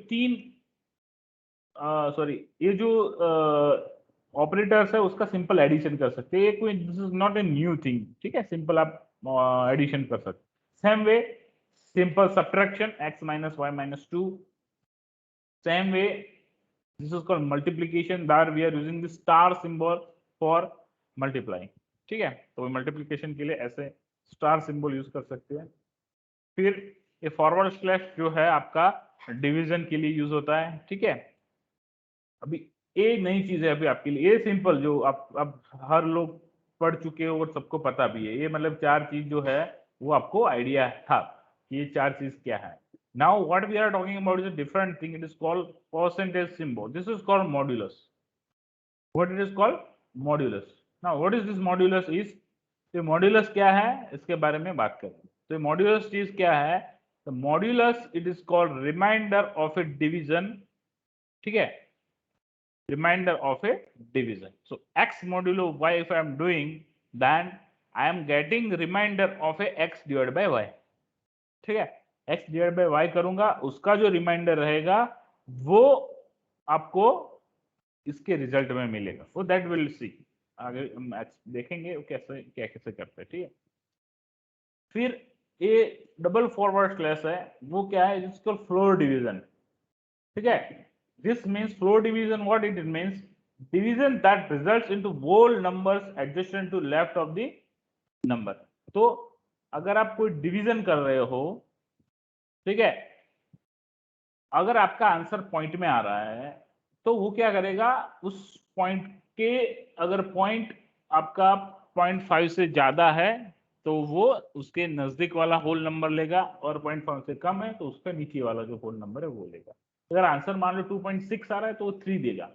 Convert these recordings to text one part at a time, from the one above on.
तीन सॉरी ये जो ऑपरेटर्स है उसका सिंपल एडिशन कर सकते हैं, ये कोई this is not a new thing, ठीक है, सिंपल आप एडिशन कर सकते। Same way simple subtraction x minus y minus two, same way this is called multiplication, that we are using the star symbol for multiplying, ठीक है, तो multiplication के लिए ऐसे स्टार सिंबल यूज कर सकते हैं। फिर ये फॉरवर्ड स्लैश जो है आपका डिवीजन के लिए यूज होता है, ठीक है। अभी ये नई चीज है अभी आपके लिए, ये सिंपल जो आप अब हर लोग पढ़ चुके हो और सबको पता भी है, ये मतलब चार चीज जो है वो आपको आइडिया था कि ये चार चीज क्या है। Now what we are talking about is a different thing, it is called percentage symbol, this is called modulus. What it is called? Modulus. Now what is this modulus is, तो modulus क्या है इसके बारे में बात करें। तो modulus चीज क्या है? तो modulus it is called reminder of a division, ठीक है, remainder of a division. So x modulo y if I am doing, then I am getting remainder of a x divided by y, ठीक है, x divided by y करूंगा, उसका जो reminder रहेगा वो आपको इसके रिजल्ट में मिलेगा, so that will see, आगे हम देखेंगे कैसे क्या कैसे करते हैं, ठीक है। फिर ये डबल फॉरवर्ड स्लैश है, वो क्या है, जिसको फ्लोर डिवीजन, ठीक है। This means floor division, what it means, division that results into whole numbers adjacent to left of the number। तो अगर आप कोई डिवीजन कर रहे हो, ठीक है, अगर आपका आंसर पॉइंट में आ रहा है तो वो क्या करेगा, उस पॉइंट के अगर पॉइंट आपका 0.5 से ज्यादा है तो वो उसके नजदीक वाला होल नंबर लेगा, और 0.5 से कम है तो उसका नीचे वाला जो होल नंबर है वो लेगा। अगर आंसर मान लो 2.6 आ रहा है तो वो 3 देगा।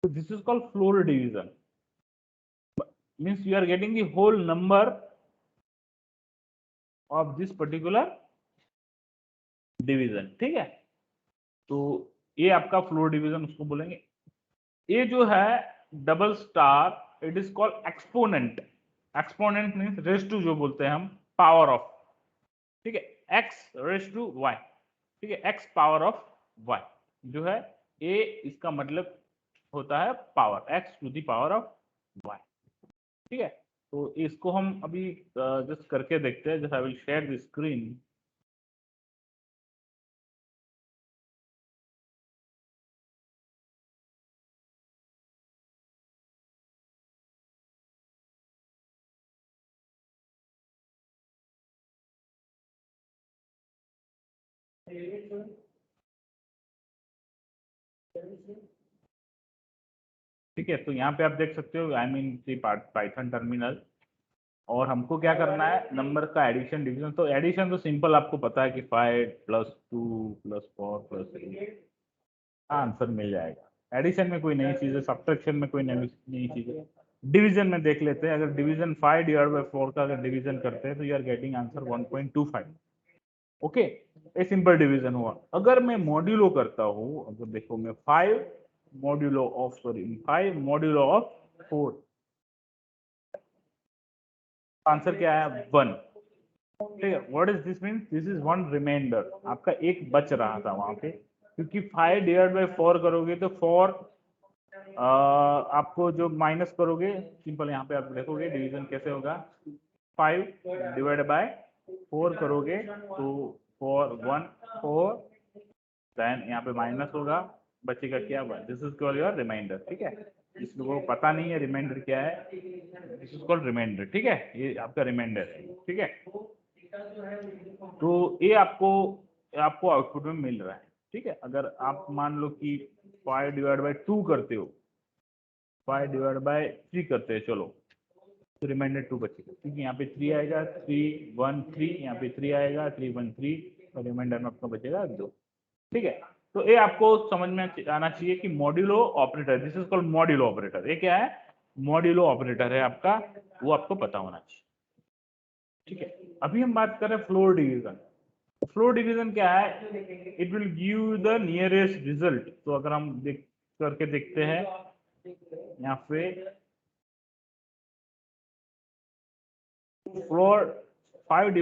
तो this is called floor division, means you are getting the whole number of this particular division, ठीक है। तो ये आपका फ्लोर डिवीजन उसको बोलेंगे। ये जो है double star, it is called exponent. Exponent means raise to जो बोलते हैं हम, पावर ऑफ, ठीक है, एक्स रेस टू वाई, ठीक है, एक्स पावर ऑफ वाई जो है, ये इसका मतलब होता है power, x to the power of y, ठीक है। तो इसको हम अभी जस्ट करके देखते हैं, just I will share the screen. ठीक है, तो यहाँ पे आप देख सकते हो, आई मीन पाइथन टर्मिनल, और हमको क्या करना है, नंबर का एडिशन डिवीजन। तो एडिशन तो सिंपल आपको पता है कि 5 + 2 + 4 + 3 आंसर मिल जाएगा। एडिशन में कोई नई चीज है, सब्ट्रैक्शन में कोई नई चीज है। डिवीजन में देख लेते हैं, अगर डिवीजन 5 / 4 का अगर डिवीजन करते हैं तो you are getting answer 1.25, okay, ये सिंपल डिवीजन हुआ। अगर मैं मॉड्यूलो करता हूँ, अगर देखो मैं 5 मॉड्यूलो ऑफ 4, आंसर क्या है 1, ठीक है। What is this mean, this is 1 reminder, आपका एक बच रहा था वहां पे, क्योंकि 5 / 4 करोगे तो 4 आपको जो माइनस करोगे, सिंपल यहाँ पे आप देखोगे डिवीजन कैसे होगा, 5 / 4 करोगे तो 4 1 4, देन यहाँ पे माइनस होगा, बचेगा क्या, 1, this is called your reminder, ठीक है। जिसको पता नहीं है रिमाइंडर क्या है, दिस इज कॉल्ड रिमाइंडर, ठीक है, ये आपका रिमाइंडर है, ठीक है। तो ये आपको आपको आउटपुट में मिल रहा है, ठीक है। अगर आप मान लो कि 5 / 2 करते हो, 5 / 3 करते हैं, चलो, तो रिमाइंडर 2 बचेगा, क्योंकि यहाँ पे 3 आएगा, 3 1 3, यहाँ पे 3 आएगा, 3 1 3, और रिमाइंडर में आपका बचेगा 2, ठीक है। तो ये आपको समझ में आना चाहिए कि modulo operator, this is called modulo operator, ये क्या है, मॉड्यूलो ऑपरेटर है आपका, वो आपको पता होना चाहिए, ठीक है। अभी हम बात कर रहे हैं फ्लोर डिवीजन। फ्लोर डिवीजन क्या है, it will give the nearest result. तो अगर हम करके देखते हैं यहाँ पे, फ्लोर 5 /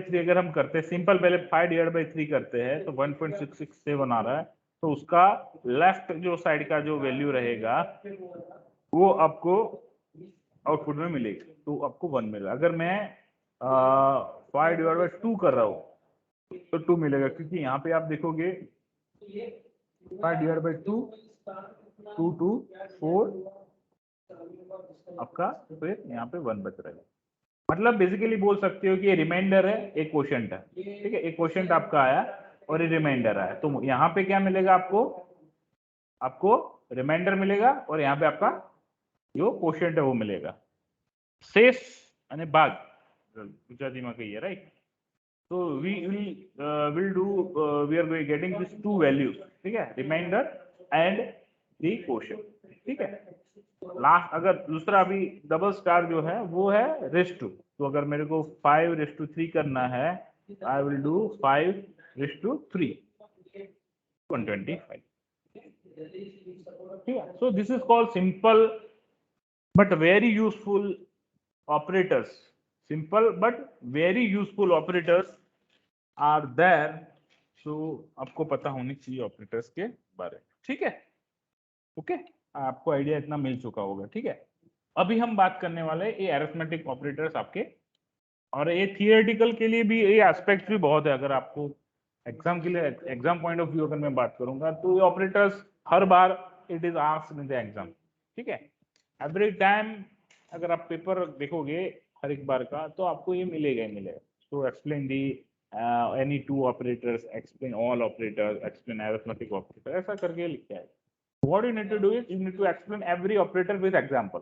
3 अगर हम करते हैं, सिंपल पहले 5 / 3 करते हैं तो 1.667 आ रहा है, तो उसका लेफ्ट जो साइड का जो वैल्यू रहेगा वो आपको आउटपुट में मिलेगी, तो आपको 1 मिलेगा। अगर मैं 5/2 कर रहा हूँ तो 2 मिलेगा, क्योंकि यहाँ पे आप देखोगे 5/2 2 2 4 आपका, फिर यहाँ पे 1 बच रहेगा। मतलब बेसिकली बोल सकते हो कि ये रिमाइंडर है, एक क्वोशंट है, ठीक है, एक क्वोशंट आपका आया और ये रिमाइंडर आया, तो यहाँ पे क्या मिलेगा आपको, आपको रिमाइंडर मिलेगा और यहाँ पे आपका जो क्वोशंट है वो मिलेगा। शेष અને ભાગ ગુજરાતીમાં કહીએ, right? So we will do we are getting these two values, ठीक है, रिमाइंडर एंड दी क्वोशंट, ठीक है। लास्ट अगर दूसरा अभी डबल स्टार जो है वो है रेस टू, तो अगर मेरे को 5/3 करना है, आई विल डू 5/3 125, ठीक है। So this is called simple but very useful operators, simple but very useful operators are there. So आपको पता होनी चाहिए ऑपरेटर्स के बारे में, ठीक है, ओके, आपको आइडिया इतना मिल चुका होगा, ठीक है। अभी हम बात करने वाले ये अरिथमेटिक ऑपरेटर्स आपके, और ये थियोरेटिकल के लिए भी ये एस्पेक्ट भी बहुत है। अगर आपको एग्जाम के लिए, एग्जाम पॉइंट ऑफ व्यू अगर मैं बात करूंगा, तो ये operators her bar it is asked in the exam, ठीक है। एवरी टाइम अगर आप पेपर देखोगे हर एक बार का, तो आपको ये मिलेगा ही मिलेगा। So explain the any two operators, explain all operators, explain arithmetic operator, ऐसा करके लिखा है। What you need to do is you need to explain every operator with example,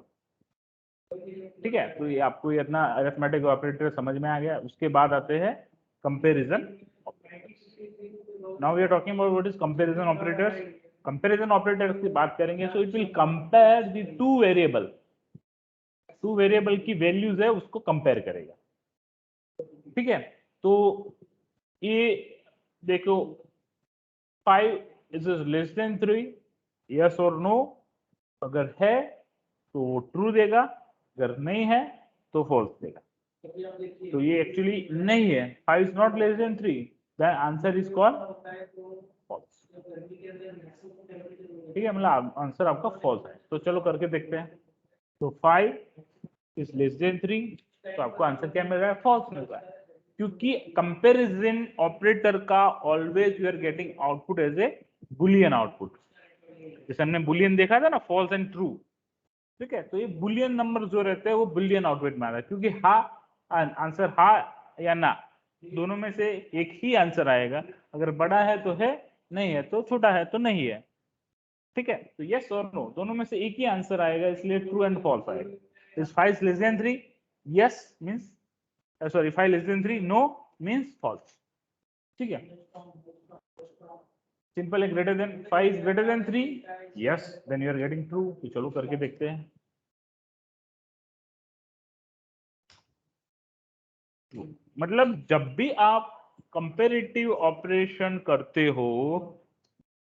ठीक है। तो ये आपको ये इतना अरिथमेटिक ऑपरेटर समझ में आ गया। उसके बाद आते हैं comparison operators. Now we are talking about what is comparison operators. Comparison operators की बात करेंगे, so it will compare the two variable, two variable की वैल्यूज है उसको कंपेयर करेगा, ठीक है। तो ये देखो 5 इज लेस देन 3, यस और नो, अगर है तो ट्रू देगा, अगर नहीं है तो फॉल्स देगा। तो ये एक्चुअली नहीं है, 5 is not less than 3, the answer is called false, ठीक है, मतलब आंसर आपका फॉल्स है। तो चलो करके देखते हैं। तो 5 इज लेस देन 3, तो आपको आंसर क्या मिल रहा है, फॉल्स मिल रहा है, क्योंकि कंपैरिजन ऑपरेटर का always you are getting output as a Boolean output. जैसे हमने बुलियन देखा था ना, फॉल्स एंड ट्रू, ठीक है। तो ये बुलियन नंबर जो रहते हैं वो बुलियन आउटपुट में आता है, क्योंकि हा आंसर हा या ना, दोनों में से एक ही आंसर आएगा। अगर बड़ा है तो है, नहीं है तो छोटा है तो नहीं है, ठीक है। तो यस और नो दोनों में से एक ही आंसर आएगा, इसलिए ट्रू एंड फॉल्स आएगा। Is 5 less than 3, yes means sorry 5 less than 3, no means false, ठीक है। सिंपल है, greater than 5 is greater than 3, yes then you are getting true. तो चलो करके देखते हैं। मतलब जब भी आप कंपेरेटिव ऑपरेशन करते हो,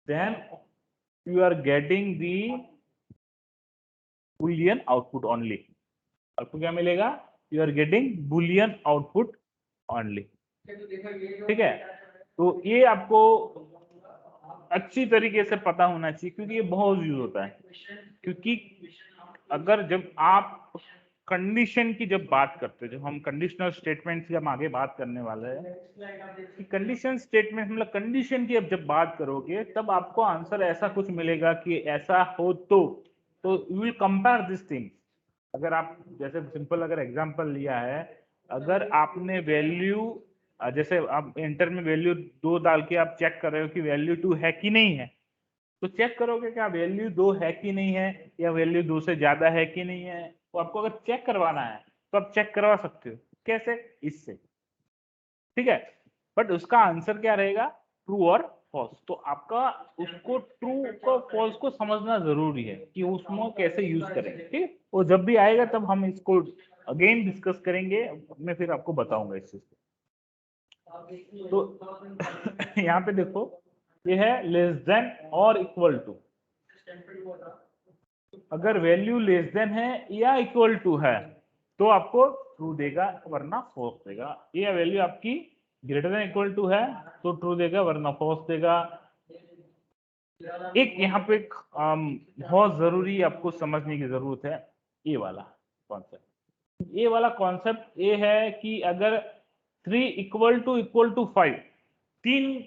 then you are getting the boolean output only. आपको क्या मिलेगा, you are getting boolean output only, ठीक है। तो ये आपको अच्छी तरीके से पता होना चाहिए, क्योंकि ये बहुत यूज होता है। क्योंकि अगर जब आप कंडीशन की जब बात करते हैं, जब हम कंडीशनल स्टेटमेंट की हम आगे बात करने वाले हैं कि कंडीशन स्टेटमेंट मतलब कंडीशन की अब जब बात करोगे, तब आपको आंसर ऐसा कुछ मिलेगा कि ऐसा हो तो you will compare this thing. अगर आप जैसे सिंपल अगर एग्जांपल लिया है, अगर आपने वैल्यू जैसे आप इंटर में वैल्यू 2 डाल के आप चेक कर रहे हो कि वैल्यू 2 है कि नहीं है, तो चेक करोगे क्या वैल्यू 2 है कि नहीं है, या वैल्यू 2 से ज्यादा है कि नहीं है। तो आपको अगर चेक करवाना है तो आप चेक करवा सकते हो, कैसे, इससे, ठीक है। बट उसका आंसर क्या रहेगा, ट्रू और फॉल्स। तो आपका उसको ट्रू को फॉल्स को समझना जरूरी है कि उसमें कैसे यूज करेंगे, ठीक है। वो जब भी आएगा तब हम इसको अगेन डिस्कस करेंगे, मैं फिर आपको बताऊंगा इस चीज को। तो यहाँ पे देखो ये है लेस देन और इक्वल टू। अगर वैल्यू लेस देन है या इक्वल टू है तो आपको ट्रू देगा, वरना फॉल्स देगा। ये वैल्यू आपकी ग्रेटर देन इक्वल टू है तो ट्रू देगा, वरना फॉल्स देगा। एक यहाँ पे बहुत जरूरी आपको समझने की जरूरत है, ये वाला कॉन्सेप्ट। ये वाला कॉन्सेप्ट ये है कि अगर 3 इक्वल टू 5, 3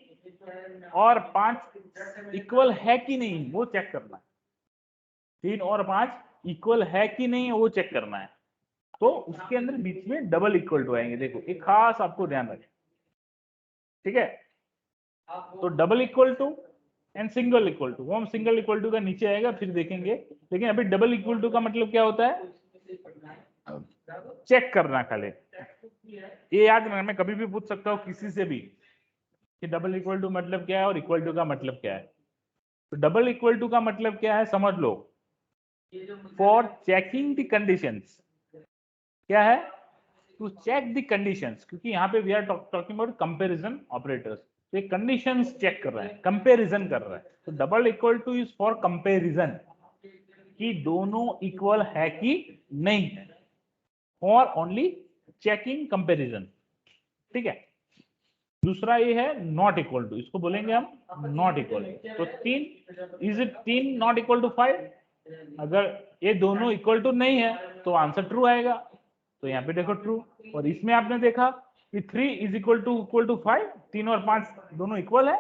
और 5 इक्वल है कि नहीं वो चेक करना है। 3 और 5 इक्वल है कि नहीं वो चेक करना है। तो उसके अंदर बीच में डबल इक्वल टू आएंगे, देखो एक खास आपको ध्यान रखें, ठीक है। तो double equal to and single equal to, वो हम सिंगल इक्वल टू का नीचे आएगा फिर देखेंगे, लेकिन अभी डबल इक्वल टू का मतलब क्या होता है, चेक करना खाली। ये याद रखना, मैं कभी भी पूछ सकता हूँ किसी से भी कि डबल इक्वल टू मतलब क्या है और इक्वल टू का मतलब क्या है। तो डबल इक्वल टू का मतलब क्या है समझ लो, फॉर चेकिंग द कंडीशंस। क्या है, टू चेक द कंडीशंस, क्योंकि यहाँ पे we are talking about comparison operators. तो ये कंडीशंस चेक कर रहा है, कंपैरिजन कर रहा है। तो double equal two is for comparison, कि दोनों इक्वल है कि नहीं है, और ओनली चेकिंग कंपैरिजन, ठीक है। दूसरा ये है नॉट इक्वल टू, इसको बोलेंगे हम नॉट इक्वल। तो 3 is it 3 not equal to 5, अगर ये दोनों इक्वल टू नहीं है तो आंसर ट्रू आएगा। तो यहाँ पे देखो ट्रू। और इसमें आपने देखा कि 3 इज इक्वल टू 5, 3 और 5 दोनों इक्वल है,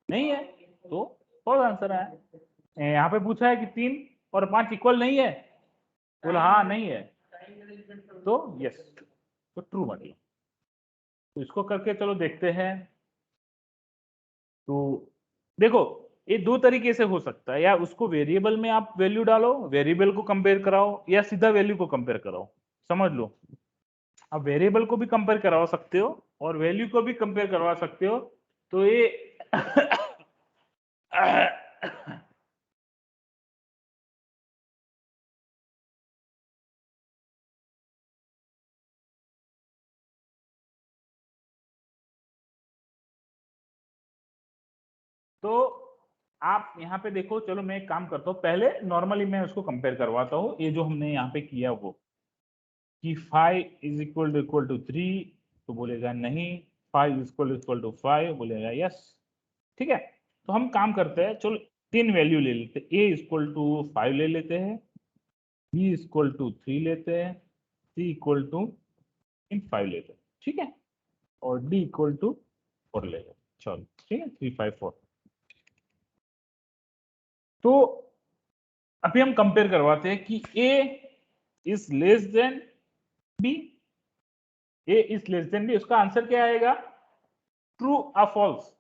नहीं है, तो फॉल्स आंसर आया। यहाँ पे पूछा है कि 3 और 5 इक्वल नहीं है, बोला हाँ नहीं है, तो यस, तो ट्रू मतलब। तो इसको करके चलो देखते हैं। तो देखो ये दो तरीके से हो सकता है, या उसको वेरिएबल में आप वैल्यू डालो, वेरिएबल को कंपेयर कराओ, या सीधा वैल्यू को कंपेयर कराओ। समझ लो, आप वेरिएबल को भी कंपेयर करवा सकते हो और वैल्यू को भी कंपेयर करवा सकते हो। तो ये तो आप यहाँ पे देखो, चलो मैं एक काम करता हूँ, पहले नॉर्मली मैं उसको कंपेयर करवाता हूँ। ये जो हमने यहाँ पे किया वो कि 5 इज इक्वल टू 3, तो बोलेगा नहीं। 5 इक्वल टू 5 बोलेगा यस, ठीक है। तो हम काम करते हैं, चलो 3 वैल्यू ले लेते हैं। ए इक्वल टू 5 ले लेते हैं, बी इक्वल टू 3 लेते हैं, सी इक्वल टू 5 लेते हैं, ठीक है, और डी इक्वल टू 4 लेते हैं। चलो ठीक है, 3 5 4। तो अभी हम कंपेयर करवाते हैं कि A is less than B, A is less than B, उसका आंसर क्या आएगा, ट्रू या फॉल्स।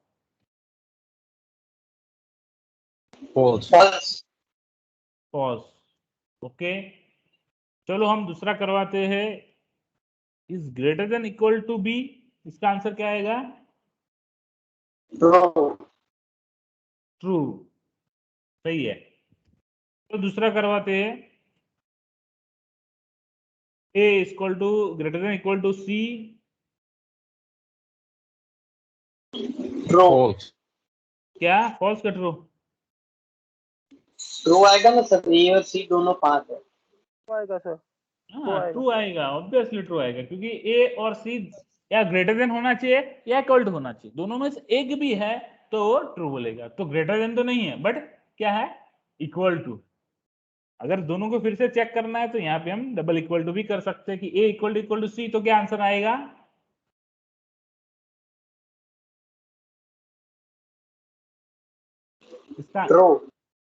False. False, okay. चलो हम दूसरा करवाते हैं, is greater than equal to B, इसका आंसर क्या आएगा, True. ट्रू, सही है। तो दूसरा करवाते हैं, A equal to greater than equal to C, True. False. क्या फॉल्स का ट्रू, ट्रू आएगा ना सर, ए और सी दोनों 5 है। आएगा सर। हाँ ट्रू आएगा, ऑब्वियसली ट्रू आएगा, क्योंकि ए और सी या ग्रेटर देन होना चाहिए या इक्वल टू होना चाहिए, दोनों में से एक भी है तो वो ट्रू बोलेगा। तो ग्रेटर देन तो नहीं है, बट क्या है, इक्वल टू। अगर दोनों को फिर से चेक करना है तो यहाँ पे हम डबल इक्वल टू भी कर सकते हैं कि ए इक्वल टू सी, तो क्या आंसर आएगा, इसका ट्रू।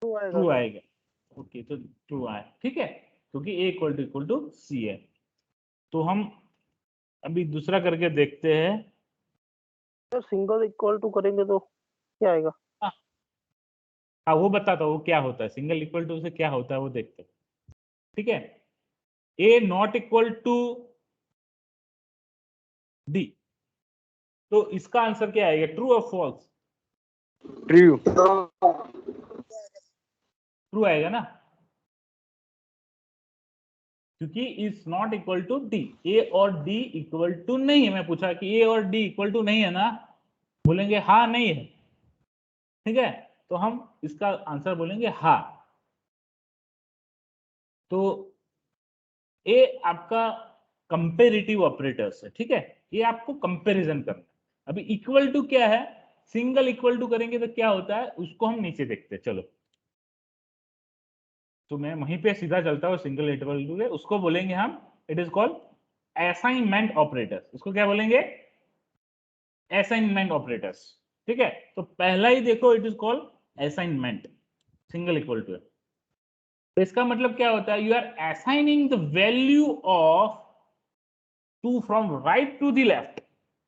ट्रू आएगा। ओके, तो ट्रू आया, ठीक है, क्योंकि ए इक्वल टू सी है। तो हम अभी दूसरा करके देखते हैं। सर सिंगल इक्वल टू करेंगे तो क्या आएगा? हाँ वो बताता हूँ क्या होता है, सिंगल इक्वल टू से क्या होता है वो देखते हैं, ठीक है। ए नॉट इक्वल टू डी, तो इसका आंसर क्या आएगा, ट्रू और फॉल्स, True. ट्रू आएगा ना, क्योंकि is not equal to D, A और डी इक्वल टू नहीं है। मैं पूछा कि ए और डी इक्वल टू नहीं है ना, बोलेंगे हाँ नहीं है, ठीक है, तो हम इसका आंसर बोलेंगे हाँ। तो ये आपका कंपेरेटिव ऑपरेटर्स है, ठीक है, ये आपको कंपैरिजन करना है। अभी इक्वल टू क्या है, सिंगल इक्वल टू करेंगे तो क्या होता है उसको हम नीचे देखते हैं। चलो तो मैं वहीं पे सीधा चलता हूँ सिंगल इक्वल टू के, उसको बोलेंगे हम, it is called assignment operators. इसको क्या बोलेंगे? Assignment operators. ठीक है, तो पहला ही देखो, it is called assignment, single equal to. तो इसका मतलब क्या होता है? You are assigning the value of two from right to the left,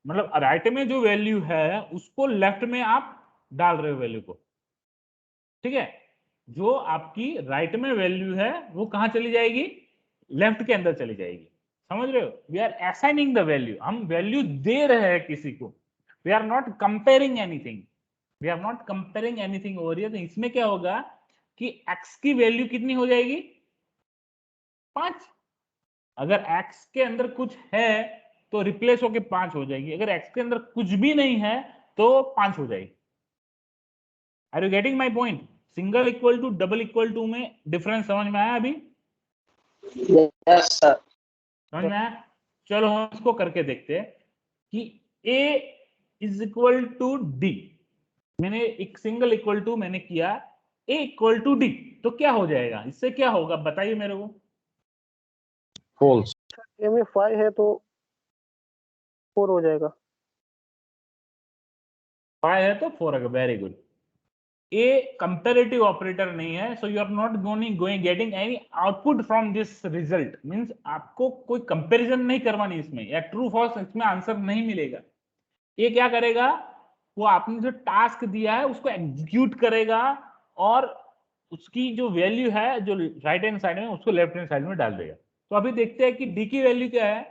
मतलब राइट में जो वैल्यू है उसको लेफ्ट में आप डाल रहे हो वैल्यू को। ठीक है, जो आपकी राइट में वैल्यू है वो कहां चली जाएगी? लेफ्ट के अंदर चली जाएगी। समझ रहे हो? We are assigning the value, हम वैल्यू दे रहे हैं किसी को। We are not comparing anything, we are not comparing anything over here. तो इसमें क्या होगा कि x की वैल्यू कितनी हो जाएगी? 5। अगर x के अंदर कुछ है तो रिप्लेस होके 5 हो जाएगी, अगर x के अंदर कुछ भी नहीं है तो 5 हो जाएगी। Are you getting my point? Single equal to double equal to में डिफरेंस समझ में आया? अभी यस सर। समझ में आया? चलो हम इसको करके देखते हैं कि a is equal to D. मैंने एक सिंगल इक्वल टू मैंने किया a इक्वल टू डी, तो क्या हो जाएगा? इससे क्या होगा बताइए मेरे को। false, ए में 5 है तो 4 हो जाएगा। 5 है तो 4 होगा। Very good. A comparative operator नहीं है, so you are not going getting any output from this result. Means आपको कोई कंपैरिजन नहीं करवानी इसमें, या ट्रू फॉल्स इसमें आंसर नहीं मिलेगा। ये क्या करेगा? वो आपने जो टास्क दिया है उसको एग्जीक्यूट करेगा और उसकी जो वैल्यू है जो राइट हैंड साइड में उसको लेफ्ट हैंड साइड में डाल देगा। तो अभी देखते हैं कि डी की वैल्यू क्या है?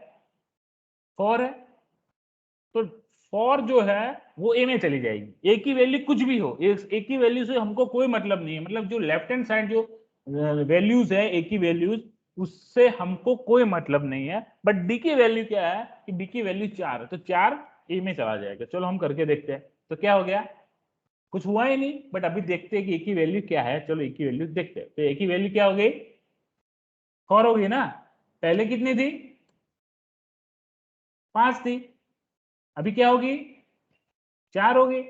4 है, तो 4 जो है वो ए में चली जाएगी। ए की वैल्यू कुछ भी हो, ए की वैल्यू से हमको कोई मतलब नहीं है, मतलब जो लेफ्ट हैंड साइड जो वैल्यूज है ए की वैल्यूज, उससे हमको कोई मतलब नहीं है। बट डी की वैल्यू क्या है कि डी की वैल्यू 4 है, तो 4 ए में चला जाएगा। चलो हम करके देखते हैं। तो क्या हो गया? कुछ हुआ ही नहीं, बट अभी देखते हैं कि ए की वैल्यू क्या है। चलो ए की वैल्यू देखते हैं। तो ए की वैल्यू क्या हो गई? 4 हो गई ना। पहले कितनी थी? 5 थी। अभी क्या होगी? 4 होगी।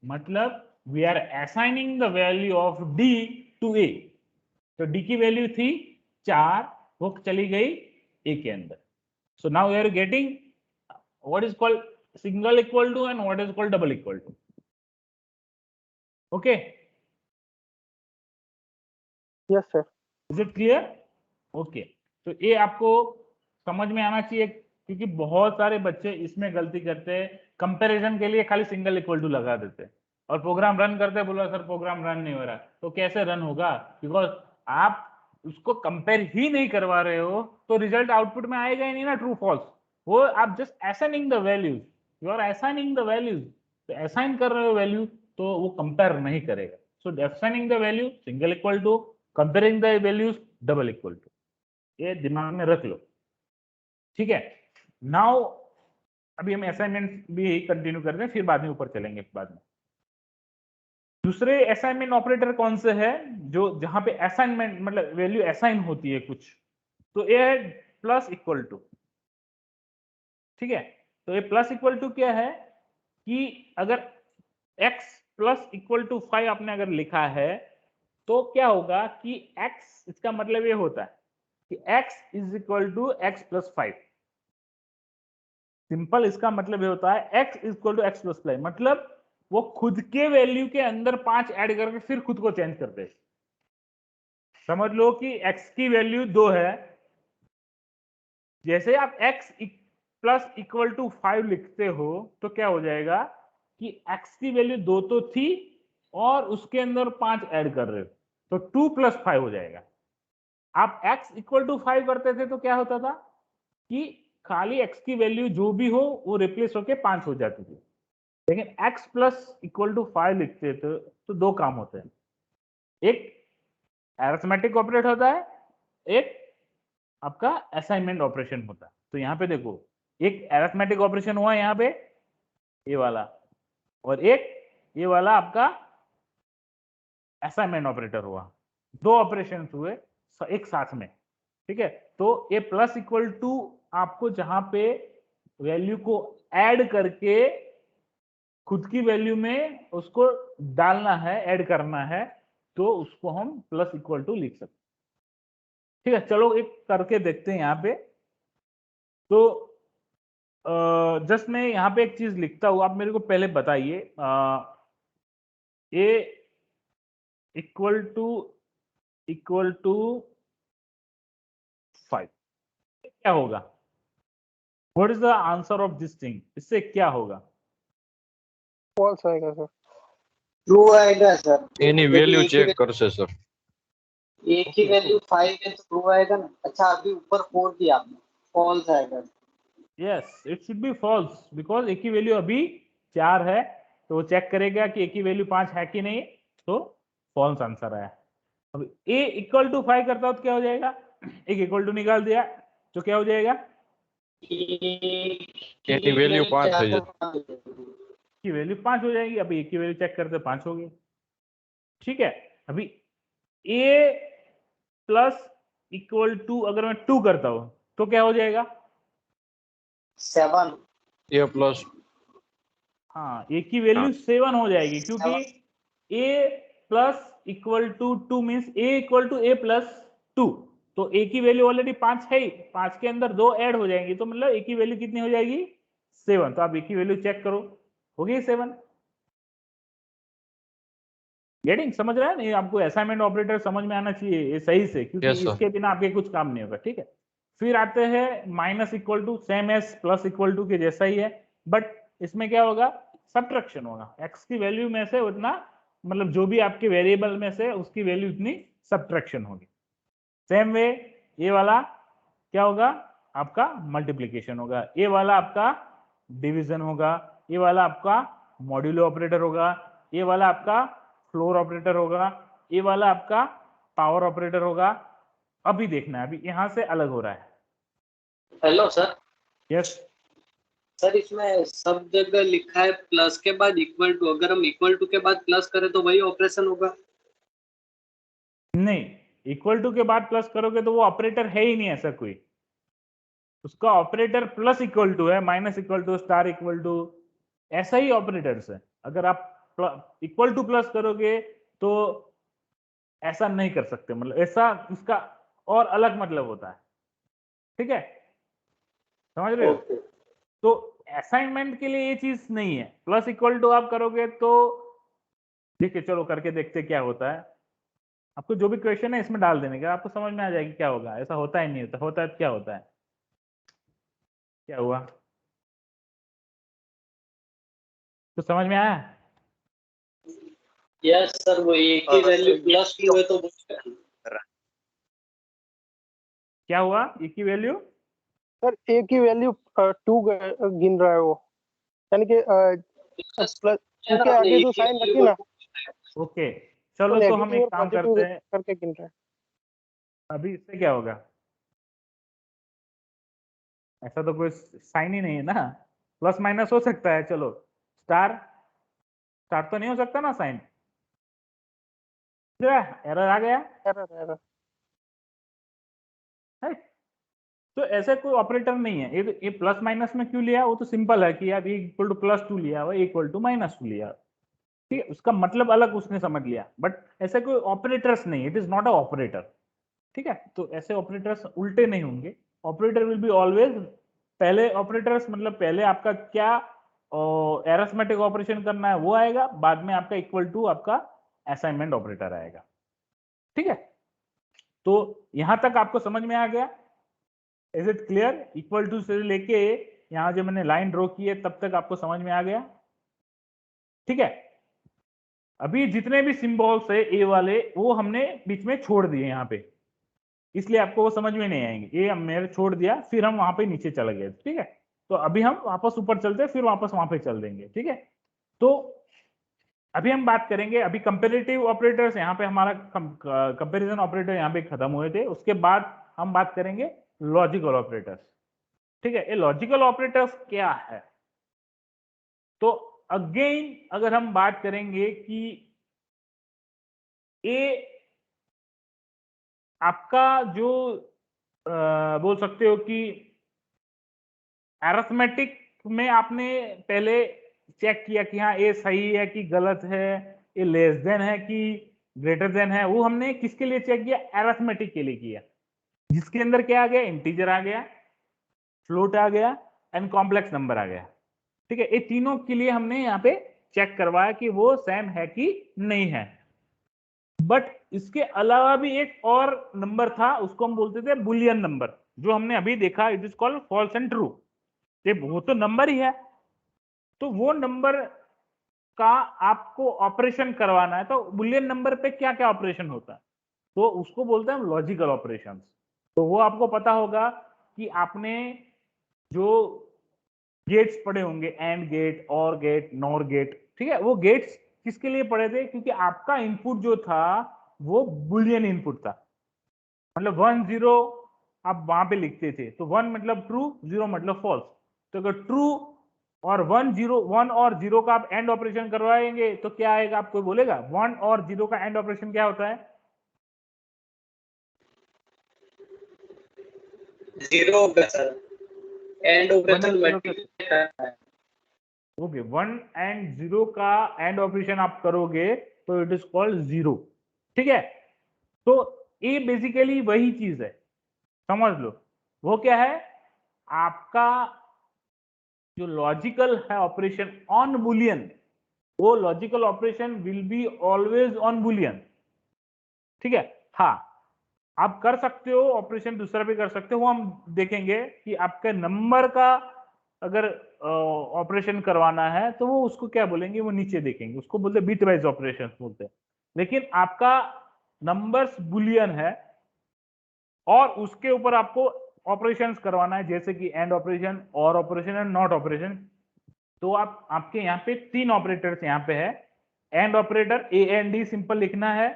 मतलब we are assigning the value of D to A. तो डी की वैल्यू थी 4, वो चली गई ए के अंदर। So now we are getting what is called single equal to and what is called double equal to. Okay, yes sir. Is it clear? Okay, तो ये आपको समझ में आना चाहिए, क्योंकि बहुत सारे बच्चे इसमें गलती करते हैं। कंपैरिजन के लिए खाली सिंगल इक्वल टू लगा देते हैं और प्रोग्राम रन करते हैं, बोला सर प्रोग्राम रन नहीं हो रहा। तो कैसे रन होगा? बिकॉज आप उसको कंपेयर ही नहीं करवा रहे हो, तो रिजल्ट आउटपुट में आएगा ही नहीं ना, ट्रू फॉल्स। वो आप just assigning the values, you are assigning the values. तो असाइन कर रहे हो वैल्यू, तो वो कंपेयर नहीं करेगा। So assigning the value single equal to, comparing the values double equal to. ये दिमाग में रख लो। ठीक है, नाउ अभी हम असाइनमेंट भी कंटिन्यू करते हैं, फिर बाद में ऊपर चलेंगे बाद में। दूसरे असाइनमेंट ऑपरेटर कौन से है जो जहां पे असाइनमेंट मतलब वैल्यू असाइन होती है कुछ? तो ये है प्लस इक्वल टू। ठीक है, तो ये प्लस इक्वल टू क्या है कि अगर x प्लस इक्वल टू 5 आपने अगर लिखा है तो क्या होगा कि x, इसका मतलब ये होता है कि x is equal to X plus 5। Simple इसका मतलब ये होता है x equal to X plus 5, मतलब वो खुद के वैल्यू के अंदर 5 ऐड करके फिर खुद को चेंज कर दे। समझ लो कि x की वैल्यू 2 है, जैसे आप x प्लस इक्वल टू 5 लिखते हो तो क्या हो जाएगा कि x की वैल्यू 2 तो थी और उसके अंदर 5 ऐड कर रहे हो, तो 2 प्लस 5 हो जाएगा। आप x इक्वल टू 5 करते थे तो क्या होता था कि खाली x की वैल्यू जो भी हो वो रिप्लेस होके 5 हो जाती थी। लेकिन x प्लस इक्वल टू 5 लिखते थे तो 2 काम होते हैं, एक अरिथमेटिक ऑपरेट होता है, एक आपका असाइनमेंट ऑपरेशन होता है। तो यहाँ पे देखो, एक अरिथमेटिक ऑपरेशन हुआ यहाँ पे ये वाला, और एक ये वाला आपका असाइनमेंट ऑपरेटर हुआ। 2 ऑपरेशन हुए एक साथ में। ठीक है, तो ये प्लस इक्वल टू आपको जहां पे वैल्यू को ऐड करके खुद की वैल्यू में उसको डालना है, ऐड करना है, तो उसको हम प्लस इक्वल टू लिख सकते हैं। ठीक है, चलो एक करके देखते हैं यहाँ पे। तो जस्ट मैं यहाँ पे एक चीज लिखता हूँ, आप मेरे को पहले बताइए। ए इक्वल टू 5 क्या होगा? What is the answer of this thing? इससे क्या होगा? फॉल्स आएगा सर। ट्रू आएगा सर। एनी वैल्यू चेक करશે सर। एक ही वैल्यू 5 है तो ट्रू आएगा ना। अच्छा अभी ऊपर 4 दिया आपने, फॉल्स आएगा। Yes, it should be false, because एक की वैल्यू अभी 4 है, तो वो चेक करेगा कि एक की वैल्यू 5 है कि नहीं, तो फॉल्स आंसर आया। अब ए इक्वल टू 5 करता हो तो क्या हो जाएगा? एक इक्वल टू निकाल दिया तो क्या हो जाएगा? एनी वैल्यू 5 થઈ જશે। की वैल्यू 5 हो जाएगी। अभी ए की वैल्यू चेक करते 5 हो गई। ठीक है, अभी ए प्लस इक्वल टू अगर मैं 2 करता हूं तो क्या हो जाएगा? 7। ए प्लस हाँ, ए की वैल्यू 7 हो जाएगी, क्योंकि A plus equal to 2 means A equal to A plus 2। तो ए की वैल्यू ऑलरेडी 5 है ही, 5 के अंदर 2 ऐड हो जाएंगी, तो मतलब ए की वैल्यू कितनी हो जाएगी? 7। तो आप ए की वैल्यू चेक करो, हो गई 7। गेटिंग? समझ रहा है ना? ये आपको असाइनमेंट ऑपरेटर समझ में आना चाहिए ये सही से, क्योंकि Yes, sir. इसके बिना आपके कुछ काम नहीं होगा। ठीक है, फिर आते हैं minus equal to, same as plus equal to के जैसा ही है, बट इसमें क्या होगा? सब्ट्रैक्शन होगा। एक्स की वैल्यू में से उतना, मतलब जो भी आपके वेरिएबल में से उसकी वैल्यू इतनी सब्ट्रैक्शन होगी। सेम वे ये वाला क्या होगा? आपका मल्टीप्लीकेशन होगा। ये वाला आपका डिवीजन होगा। ये वाला आपका मॉड्यूलो ऑपरेटर होगा। ये वाला आपका फ्लोर ऑपरेटर होगा। ये वाला आपका पावर ऑपरेटर होगा। अभी देखना है, अभी यहां से अलग हो रहा है। Hello sir. यस, सर इसमें सब जगह लिखा है प्लस के बाद इक्वल टू, अगर हम इक्वल टू के बाद प्लस करें तो वही ऑपरेशन होगा? नहीं, इक्वल टू के बाद प्लस करोगे तो वो ऑपरेटर है ही नहीं ऐसा कोई। उसका ऑपरेटर प्लस इक्वल टू है, minus equal to, star equal to, ऐसा ही ऑपरेटर्स है। अगर आप इक्वल टू प्लस करोगे तो ऐसा नहीं कर सकते, मतलब ऐसा इसका और अलग मतलब होता है। ठीक है, समझ रहे हो? ओके। तो असाइनमेंट के लिए ये चीज नहीं है। प्लस इक्वल टू आप करोगे तो देखिए, चलो करके देखते क्या होता है। आपको जो भी क्वेश्चन है इसमें डाल देने का, आपको समझ में आ जाएगी क्या होगा। ऐसा होता है नहीं होता, होता है तो क्या होता है? क्या हुआ? तो समझ में आया? यस सर, वो एक ही वैल्यू प्लस 2 है तो वो क्या हुआ? ए की वैल्यू सर ए की वैल्यू 2 गिन रहा है वो, यानी कि प्लस 2 के आगे जो साइन रखी ना, ओके। तो चलो तो हम नेगेटिव एक और काम पॉजिटिव करते हैं, करके गिन रहा है। अभी इससे क्या होगा? ऐसा तो कोई साइन ही नहीं है ना, प्लस माइनस हो सकता है। चलो स्टार, स्टार तो नहीं हो सकता ना साइन। एरर आ गया एरर एरर। है। तो ऐसे कोई ऑपरेटर नहीं है। ये प्लस माइनस में क्यों लिया? वो तो सिंपल है कि यार ये इक्वल टू प्लस 2 लिया, वो इक्वल टू माइनस 2 लिया। ठीक है, उसका मतलब अलग उसने समझ लिया, बट ऐसे कोई ऑपरेटर्स नहीं, it is not a operator. ठीक है, तो ऐसे ऑपरेटर्स उल्टे नहीं होंगे। ऑपरेटर विल बी ऑलवेज, पहले ऑपरेटर्स मतलब पहले आपका क्या एरिथमेटिक ऑपरेशन करना है वो आएगा, बाद में आपका इक्वल टू आपका असाइनमेंट ऑपरेटर आएगा। ठीक है, तो यहां तक आपको समझ में आ गया? Is it clear? Equal to से लेके यहां जो मैंने लाइन ड्रॉ की है तब तक आपको समझ में आ गया? ठीक है, अभी जितने भी सिंबल्स है ए वाले वो हमने बीच में छोड़ दिए यहाँ पे, इसलिए आपको वो समझ में नहीं आएंगे। ये हमने छोड़ दिया, फिर हम वहां पे नीचे चले गए। ठीक है, तो अभी हम वापस ऊपर चलते हैं, फिर वापस वहां पे चल देंगे। ठीक है, तो अभी हम बात करेंगे, अभी कंपेरेटिव ऑपरेटर्स यहाँ पे हमारा कंपैरिजन ऑपरेटर यहाँ पे खत्म हुए थे। उसके बाद हम बात करेंगे लॉजिकल ऑपरेटर्स। ठीक है, ये लॉजिकल ऑपरेटर्स क्या है? तो अगेन अगर हम बात करेंगे कि ये आपका जो बोल सकते हो कि अरिथमेटिक में आपने पहले चेक किया कि हाँ ये सही है कि गलत है, ये लेस देन है कि ग्रेटर देन है, वो हमने किसके लिए चेक किया? अरिथमेटिक के लिए किया, जिसके अंदर क्या आ गया? इंटीजर आ गया, फ्लोट आ गया एंड कॉम्प्लेक्स नंबर आ गया। ठीक है, ये तीनों के लिए हमने यहाँ पे चेक करवाया कि वो सेम है कि नहीं है। बट इसके अलावा भी एक और नंबर था, उसको हम बोलते थे बुलियन नंबर, जो हमने अभी देखा, it is called false and true. ये वो तो नंबर ही है, तो वो नंबर का आपको ऑपरेशन करवाना है, तो बुलियन नंबर पे क्या क्या ऑपरेशन होता है, तो उसको बोलते हैं लॉजिकल ऑपरेशंस। तो वो आपको पता होगा कि आपने जो गेट्स पढ़े होंगे, एंड गेट, और गेट, नॉर गेट, ठीक है, वो गेट्स किसके लिए पढ़े थे? क्योंकि आपका इनपुट जो था वो बुलियन इनपुट था, मतलब 1 0 आप वहां पे लिखते थे, तो 1 मतलब ट्रू, 0 मतलब फॉल्स। तो अगर ट्रू और 1 0, 1 और 0 का आप एंड ऑपरेशन करवाएंगे तो क्या आएगा? आपको बोलेगा 1 और 0 का एंड ऑपरेशन क्या होता है? 0 होगा सर, एंड 1 ऑपरेशन एंड 0 का, मल्टीप्लाई करना है। ओके, 1 एंड 0 का एंड ऑपरेशन आप करोगे तो इट इज कॉल्ड 0। ठीक है, तो ये बेसिकली वही चीज है, समझ लो। वो क्या है? आपका जो लॉजिकल है ऑपरेशन ऑन बुलियन, वो logical operation will be always on Boolean. ठीक है, हाँ, आप कर सकते हो ऑपरेशन दूसरा भी कर सकते हो, वो हम देखेंगे कि आपके नंबर का अगर ऑपरेशन करवाना है तो वो उसको क्या बोलेंगे, वो नीचे देखेंगे, उसको बोलते हैं बिट वाइज ऑपरेशन बोलते हैं। लेकिन आपका नंबर्स बुलियन है और उसके ऊपर आपको ऑपरेशंस करवाना है, जैसे कि एंड ऑपरेशन, और ऑपरेशन एंड नॉट ऑपरेशन। तो आप आपके यहाँ पे 3 ऑपरेटर्स यहाँ पे है। And operator A and D simple लिखना है,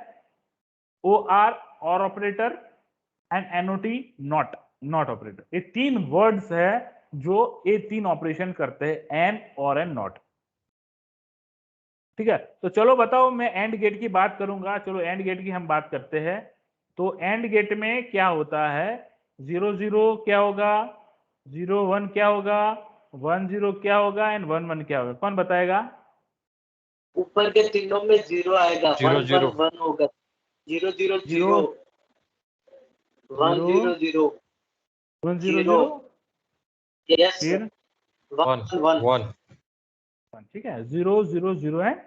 ओ आर और operator, and NOT not, not operator. ये 3 वर्ड्स है जो ये 3 ऑपरेशन करते हैं, एंड, और एंड, नॉट। ठीक है, तो चलो बताओ, मैं एंड गेट की बात करूंगा, चलो एंड गेट की हम बात करते हैं। तो एंड गेट में क्या होता है? 0 0 क्या होगा, 0 1 क्या होगा, 1 0 क्या होगा, एंड 1 1 क्या होगा? कौन बताएगा? ऊपर के तीनों में 0 आएगा, 0 1 1 0 1 होगा, 0 0 0 0 1 0 0 0 1 0 0, 0, यस फिर 1 1 1 ठीक है, 0 0 0 एंड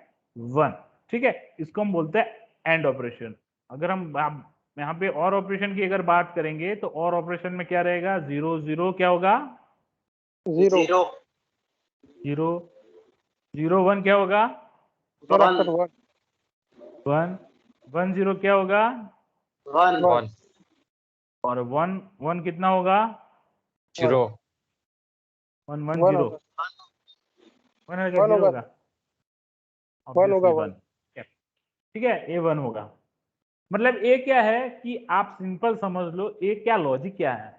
1। ठीक है, इसको हम बोलते हैं एंड ऑपरेशन। अगर हम यहाँ पे और ऑपरेशन की अगर बात करेंगे तो और ऑपरेशन में क्या रहेगा? 0 0 क्या होगा, 0 0 0 0 1 क्या होगा, और 1 आफ्टर 1 1 1 0 क्या होगा, 1 1 और 1 1 कितना होगा, 0 1 1 1 0, होगा, 1 होगा, 1 0 होगा, होगा, 1 होगा, ऑब्वियसली 1। 1। ठीक है, ये 1 होगा। मतलब ये क्या है कि आप सिंपल समझ लो, ये क्या लॉजिक क्या है।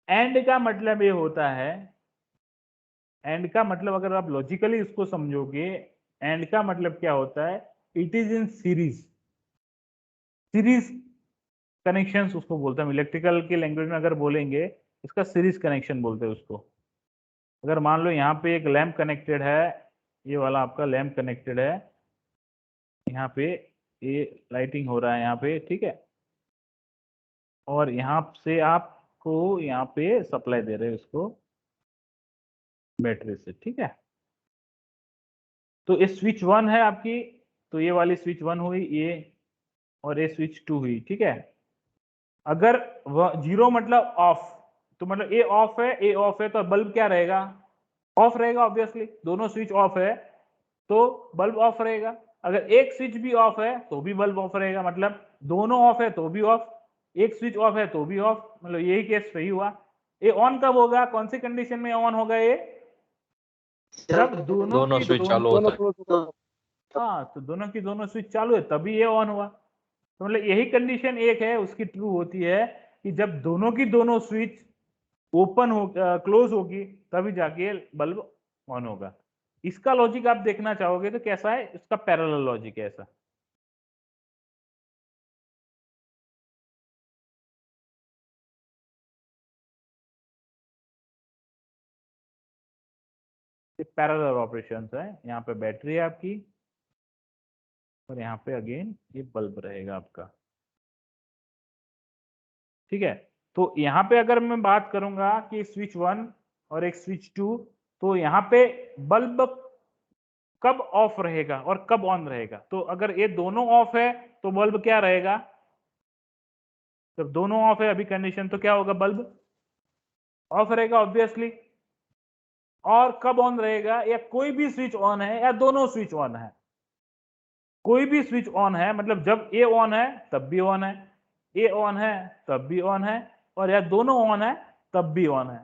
एंड का मतलब ये होता है, एंड का मतलब अगर आप लॉजिकली इसको समझोगे, एंड का मतलब क्या होता है? It is in series, series connections उसको बोलते हैं। इलेक्ट्रिकल के लैंग्वेज में अगर बोलेंगे, इसका सीरीज कनेक्शन बोलते हैं उसको। अगर मान लो यहाँ पे एक लैंप कनेक्टेड है, ये वाला आपका लैंप कनेक्टेड है, यहाँ पे ये लाइटिंग हो रहा है यहाँ पे, ठीक है, और यहाँ से आपको यहाँ पे सप्लाई दे रहे हैं उसको बैटरी से। ठीक है, तो ये स्विच 1 है आपकी, तो ये वाली स्विच 1 हुई ये, और ये स्विच 2 हुई। ठीक है, अगर 0 मतलब ऑफ, तो मतलब ए ऑफ है, ए ऑफ है, तो बल्ब क्या रहेगा? ऑफ रहेगा, ऑब्वियसली, दोनों स्विच ऑफ है तो बल्ब ऑफ रहेगा। अगर एक स्विच भी ऑफ है तो भी बल्ब ऑफ रहेगा, मतलब दोनों ऑफ है तो भी ऑफ, एक स्विच ऑफ है तो भी ऑफ, मतलब यही केस सही हुआ। ये ऑन कब होगा, कौन सी कंडीशन में ऑन होगा ये? जब दोनों दोनों की स्विच चालू दोनों होता है। क्लोज होगा। हाँ, तो दोनों की दोनों स्विच चालू है तभी ये ऑन हुआ। तो मतलब यही कंडीशन एक है, उसकी ट्रू होती है कि जब दोनों की दोनों स्विच ओपन हो, क्लोज होगी, तभी जाके बल्ब ऑन होगा। इसका लॉजिक आप देखना चाहोगे तो कैसा है? इसका पैरेलल लॉजिक है ऐसा। ये पैरेलल ऑपरेशंस है। यहाँ पे बैटरी है आपकी और यहाँ पे अगेन ये बल्ब रहेगा आपका, ठीक है। तो यहाँ पे अगर मैं बात करूंगा कि स्विच 1 और एक स्विच 2, तो यहाँ पे बल्ब कब ऑफ रहेगा और कब ऑन रहेगा। तो अगर ये दोनों ऑफ है तो बल्ब क्या रहेगा, जब दोनों ऑफ है अभी कंडीशन, तो क्या होगा, बल्ब ऑफ रहेगा ऑब्वियसली। और कब ऑन रहेगा, या कोई भी स्विच ऑन है या दोनों स्विच ऑन है, कोई भी स्विच ऑन है मतलब जब ए ऑन है तब भी ऑन है, ए ऑन है तब भी ऑन है, और या दोनों ऑन है तब भी ऑन है।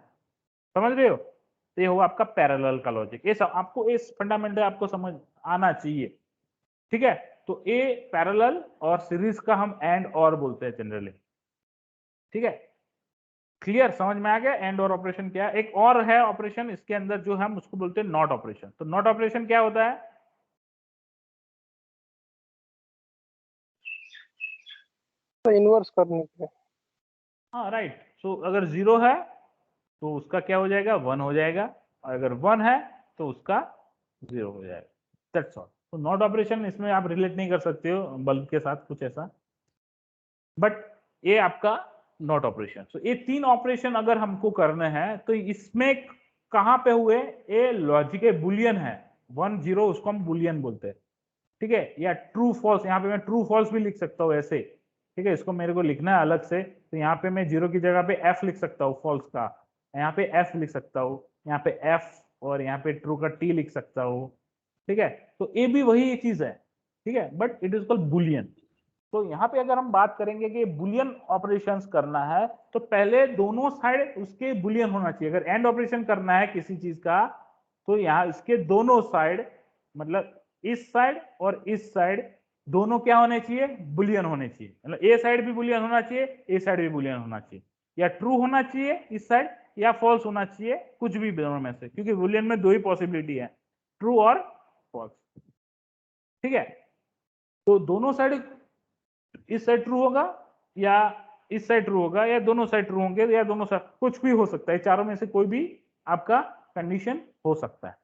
समझ रहे हो? तो ये होगा आपका पैरेलल का लॉजिक। ये सब आपको इस फंडामेंटल आपको समझ आना चाहिए, ठीक है। तो ये पैरेलल और सीरीज का हम एंड और बोलते हैं जनरली, ठीक है। क्लियर, समझ में आ गया एंड और ऑपरेशन क्या है। एक और है ऑपरेशन इसके अंदर जो हम उसको बोलते हैं नॉट ऑपरेशन। तो नॉट ऑपरेशन क्या होता है, तो इन्वर्स करने के लिए। हाँ राइट। सो अगर 0 है तो उसका क्या हो जाएगा, 1 हो जाएगा, और अगर 1 है तो उसका 0 हो जाएगा। That's all. तो नॉट ऑपरेशन इसमें आप रिलेट नहीं कर सकते हो बल्ब के साथ कुछ ऐसा, बट ये आपका नॉट ऑपरेशन। तो ये 3 ऑपरेशन अगर हमको करने हैं तो इसमें कहां पे हुए, ये लॉजिक बुलियन है। 1 0 उसको हम बुलियन बोलते हैं, ठीक है। या ट्रू फॉल्स, यहाँ पे मैं ट्रू फॉल्स भी लिख सकता हूँ ऐसे, ठीक है। इसको मेरे को लिखना है अलग से, तो यहाँ पे मैं 0 की जगह पे f लिख सकता हूँ फॉल्स का, यहाँ पे f लिख सकता हूँ, यहाँ पे f, और यहाँ पे ट्रू का t लिख सकता हूँ, ठीक है। तो ये भी वही चीज है, ठीक है, but it is called Boolean. तो यहाँ पे अगर हम बात करेंगे कि बुलियन ऑपरेशंस करना है तो पहले दोनों साइड उसके बुलियन होना चाहिए। अगर एंड ऑपरेशन करना है किसी चीज का तो यहाँ इसके दोनों साइड, मतलब इस साइड और इस साइड दोनों क्या होने चाहिए, बुलियन होने चाहिए। मतलब ए साइड भी बुलियन होना चाहिए, ए साइड भी बुलियन होना चाहिए, या ट्रू होना चाहिए इस साइड, या फॉल्स होना चाहिए, कुछ भी दोनों में से, क्योंकि बुलियन में 2 ही पॉसिबिलिटी है, ट्रू और फॉल्स, ठीक है। तो दोनों साइड, इस साइड ट्रू होगा या इस साइड ट्रू होगा, या दोनों साइड ट्रू होंगे, या दोनों साइड, कुछ भी हो सकता है, चारों में से कोई भी आपका कंडीशन हो सकता है।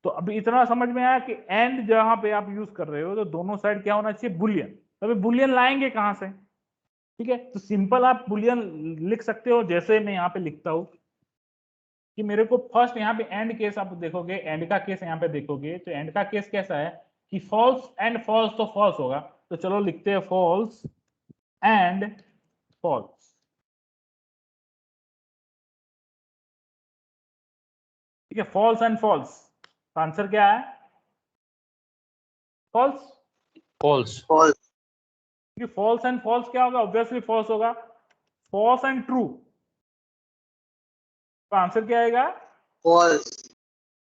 तो अभी इतना समझ में आया कि एंड जहां पे आप यूज कर रहे हो तो दोनों साइड क्या होना चाहिए, बुलियन। तो अभी बुलियन लाएंगे कहां से, ठीक है। तो सिंपल आप बुलियन लिख सकते हो, जैसे मैं यहाँ पे लिखता हूं कि मेरे को फर्स्ट यहाँ पे एंड केस आप देखोगे, एंड का केस यहाँ पे देखोगे, तो एंड का केस कैसा है कि फॉल्स एंड फॉल्स, तो फॉल्स होगा। तो चलो लिखते हैं फॉल्स एंड फॉल्स, ठीक है। फॉल्स एंड फॉल्स, तो आंसर क्या है, फॉल्स। फॉल्स। फॉल्स। क्योंकि फॉल्स एंड फॉल्स क्या होगा, ऑब्वियसली फॉल्स होगा। फॉल्स एंड ट्रू, तो आंसर क्या आएगा, फॉल्स।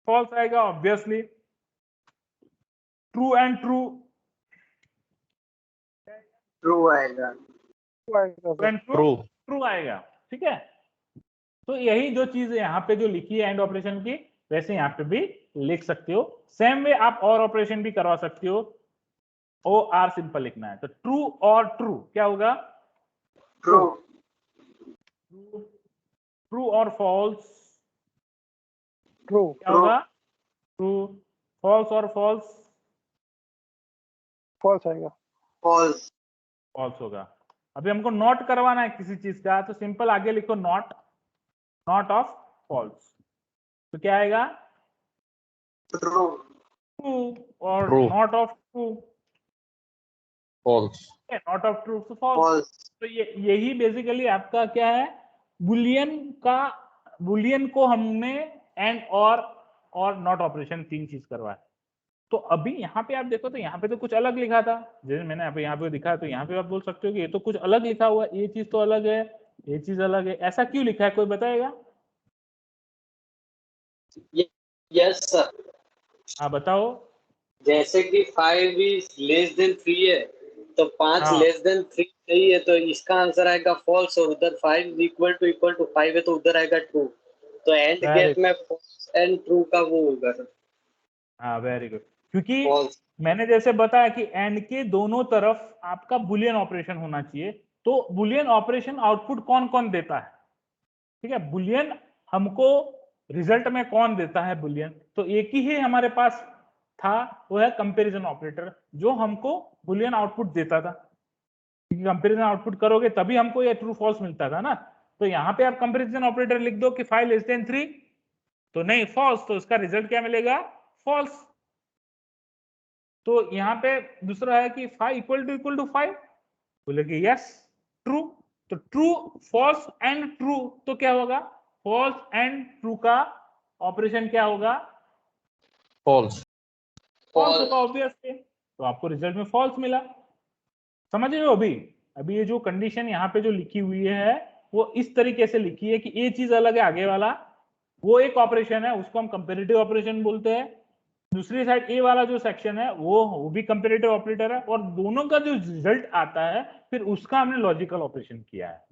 फॉल्स आएगा obviously. True and true, true आएगा। And true, true. ट्रू आएगा, ठीक है। तो यही जो चीज यहाँ पे जो लिखी है एंड ऑपरेशन की, वैसे यहाँ पे भी लिख सकते हो। सेम वे आप और ऑपरेशन भी करवा सकते हो, ओ आर सिंपल लिखना है। तो ट्रू और ट्रू क्या होगा, ट्रू। ट्रू और फॉल्स ट्रू। क्या होगा, ट्रू। फॉल्स और फॉल्स, फॉल्स आएगा। फॉल्स। फॉल्स होगा। अभी हमको नॉट करवाना है किसी चीज का, तो सिंपल आगे लिखो नॉट, नॉट ऑफ फॉल्स, तो क्या आएगा, ट्रू। ट्रू। और True. Not of true, false. Not of true तो फॉल्स। फॉल्स। तो यही बेसिकली आपका क्या है, बुलियन का, बुलियन को हमने एंड और नॉट ऑपरेशन 3 चीज करवाया। तो अभी यहाँ पे आप देखो तो यहाँ पे तो कुछ अलग लिखा था, जैसे मैंने यहाँ पे दिखा, तो यहाँ पे आप बोल सकते हो कि ये तो कुछ अलग लिखा हुआ है, ये चीज तो अलग है, ये चीज अलग है, ऐसा क्यों लिखा है, कोई बताएगा? Yes sir. हाँ बताओ। जैसे कि 5 इज लेस देन 3 है, तो 5 हाँ। लेस देन 3 नहीं है, तो इसका आंसर आएगा फॉल्स, और उधर 5 इक्वल टू 5 है तो उधर आएगा ट्रू। तो एंड Very केस में फॉल्स एंड ट्रू का वो होगा सर, हाँ वेरी गुड। क्योंकि फॉल्स। मैंने जैसे बताया कि एंड के दोनों तरफ आपका बुलियन ऑपरेशन होना चाहिए। तो बुलियन ऑपरेशन आउटपुट कौन कौन देता है, ठीक है। बुलियन हमको रिजल्ट में कौन देता है बुलियन, तो एक ही हमारे पास था, वो है कंपैरिजन ऑपरेटर, जो हमको बुलियन आउटपुट देता था। क्योंकि कंपैरिजन आउटपुट करोगे तभी हमको ये ट्रू फॉल्स मिलता था ना। तो यहाँ पे आप कंपैरिजन ऑपरेटर लिख दो कि 5 लेस देन 3, तो नहीं फॉल्स, तो इसका रिजल्ट क्या मिलेगा, फॉल्स। तो यहाँ पे दूसरा है कि 5 इक्वल टू 5, बोलेगे यस ट्रू, तो ट्रू फॉल्स एंड ट्रू, तो क्या होगा, फॉल्स एंड ट्रू का ऑपरेशन क्या होगा, फॉल्स। फॉल्स होगा ऑब्वियसली, तो आपको रिजल्ट में फॉल्स मिला। समझ रहे हो? अभी ये जो कंडीशन यहाँ पे जो लिखी हुई है वो इस तरीके से लिखी है कि ये चीज अलग है, आगे वाला वो एक ऑपरेशन है, उसको हम कंपेरेटिव ऑपरेशन बोलते हैं। दूसरी साइड ए वाला जो सेक्शन है वो भी कंपेरेटिव ऑपरेटर है, और दोनों का जो रिजल्ट आता है फिर उसका हमने लॉजिकल ऑपरेशन किया है।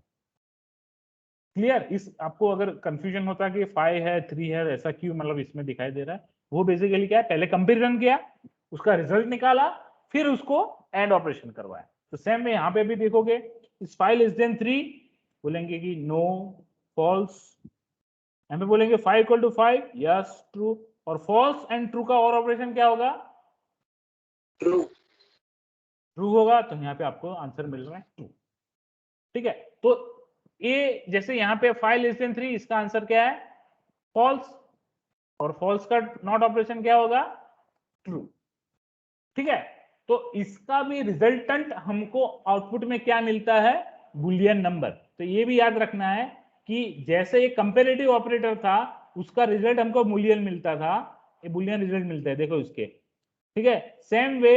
क्लियर? इस आपको अगर कंफ्यूजन होता है कि 5 है 3 है ऐसा क्यों, मतलब इसमें दिखाई दे रहा है, वो बेसिकली क्या है, पहले कंपेरिजन किया, उसका रिजल्ट निकाला, फिर उसको एंड ऑपरेशन करवाया। तो सेम में यहाँ पे भी देखोगे, इस 5 लेस देन 3 बोलेंगे कि नो फॉल्स, यहाँ पे बोलेंगे 5 इक्वल टू 5 यस ट्रू, और फॉल्स एंड ट्रू का और ऑपरेशन क्या होगा, ट्रू। ट्रू होगा, तो यहाँ पे आपको आंसर मिल रहा है ट्रू। ठीक है, तो ए जैसे यहाँ पे 5 लेस देन 3, इसका आंसर क्या है, फॉल्स, और फॉल्स का नॉट ऑपरेशन क्या होगा, ट्रू। ठीक है, तो इसका भी रिजल्टेंट हमको आउटपुट में क्या मिलता है, बुलियन नंबर। तो ये भी याद रखना है कि जैसे ये कंपेरेटिव ऑपरेटर था, उसका रिजल्ट हमको बुलियन मिलता था, ये बुलियन रिजल्ट मिलता है, देखो इसके। ठीक है, सेम वे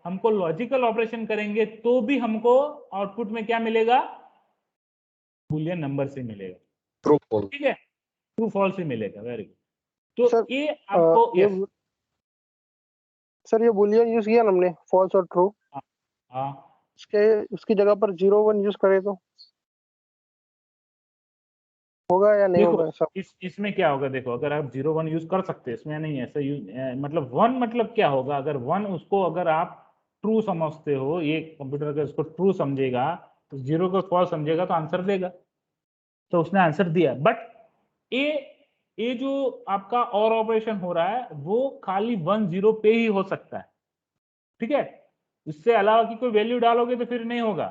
हमको लॉजिकल ऑपरेशन करेंगे तो भी हमको आउटपुट में क्या मिलेगा, बुलियन नंबर से मिलेगा। True false. ठीक है, ट्रू फॉल्स ही मिलेगा। Very good. तो सर, ये आपको ये yes, सर ये बुलियन यूज किया ना हमने, फॉल्स और ट्रू, हाँ उसकी जगह पर 0 1 यूज करे तो होगा या नहीं देखो होगा ऐसा? इसमें क्या होगा, देखो अगर आप 0 1 यूज कर सकते हैं, इसमें नहीं ऐसा यूज, मतलब 1 मतलब क्या होगा, अगर 1 उसको अगर आप ट्रू समझते हो, ये कंप्यूटर अगर इसको ट्रू समझेगा तो 0 को फॉल्स समझेगा तो आंसर देगा। तो उसने आंसर दिया, बट ये जो आपका और ऑपरेशन हो रहा है वो खाली 1 0 पे ही हो सकता है। ठीक है, इससे अलावा की कोई वैल्यू डालोगे तो फिर नहीं होगा।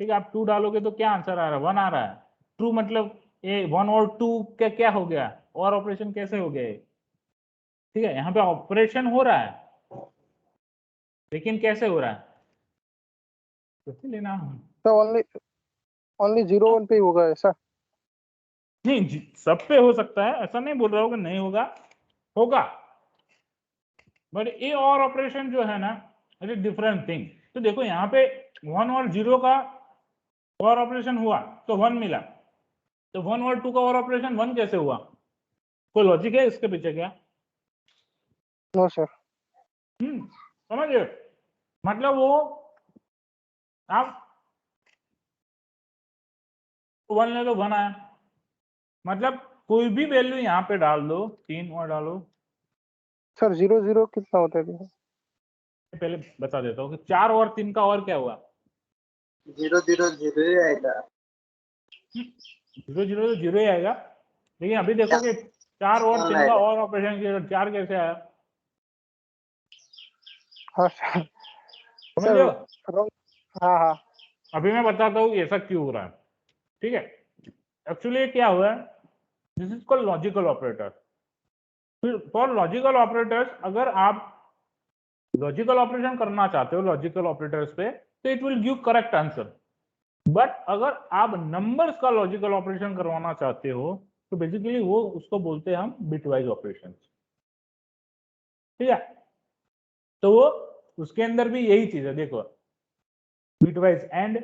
ठीक है, आप 2 डालोगे तो क्या आंसर आ रहा है, 1 आ रहा है। ट्रू मतलब ये 1 और 2 क्या क्या हो गया, और ऑपरेशन कैसे हो गए। ठीक है, यहाँ पे ऑपरेशन हो रहा है, लेकिन कैसे हो रहा है, कैसे लेना तो ओनली 0 1 पे ही होगा ऐसा? नहीं सब पे हो सकता है, ऐसा नहीं बोल रहा हूँ कि नहीं होगा, होगा, बट ये और ऑपरेशन जो है ना, इट इज डिफरेंट थिंग। तो देखो यहाँ पे 1 और 0 का और ऑपरेशन हुआ तो 1 मिला, तो 1 और 2 का और ऑपरेशन 1 कैसे हुआ, कोई लॉजिक है इसके पीछे क्या? No sir. समझ गए? मतलब वो आप 1 ले लो 1 आया, मतलब कोई भी वैल्यू यहाँ पे डाल दो, 3 और डालो। सर 0 0 कितना होता है? पहले बता देता हूँ कि 4 और 3 का और क्या हुआ, 0 0 0 ही आएगा। 0 0 तो 0 ही आएगा, लेकिन अभी देखो कि 4 और 3 का और ऑपरेशन किया, 4 कैसे आया, हाँ सर। समझ रहे हो? wrong- हाँ हाँ। अभी मैं बताता हूँ ऐसा क्यों हो रहा है। ठीक है, एक्चुअली क्या हुआ है, this is called logical operator. For logical operators, अगर आप लॉजिकल ऑपरेशन करना चाहते हो लॉजिकल ऑपरेटर्स पे, तो it will give correct answer. But अगर आप नंबर्स का लॉजिकल ऑपरेशन करवाना चाहते हो तो बेसिकली वो उसको बोलते हैं हम बिटवाइज ऑपरेशन। ठीक है, तो वो उसके अंदर भी यही चीज है, देखो बिटवाइज एंड,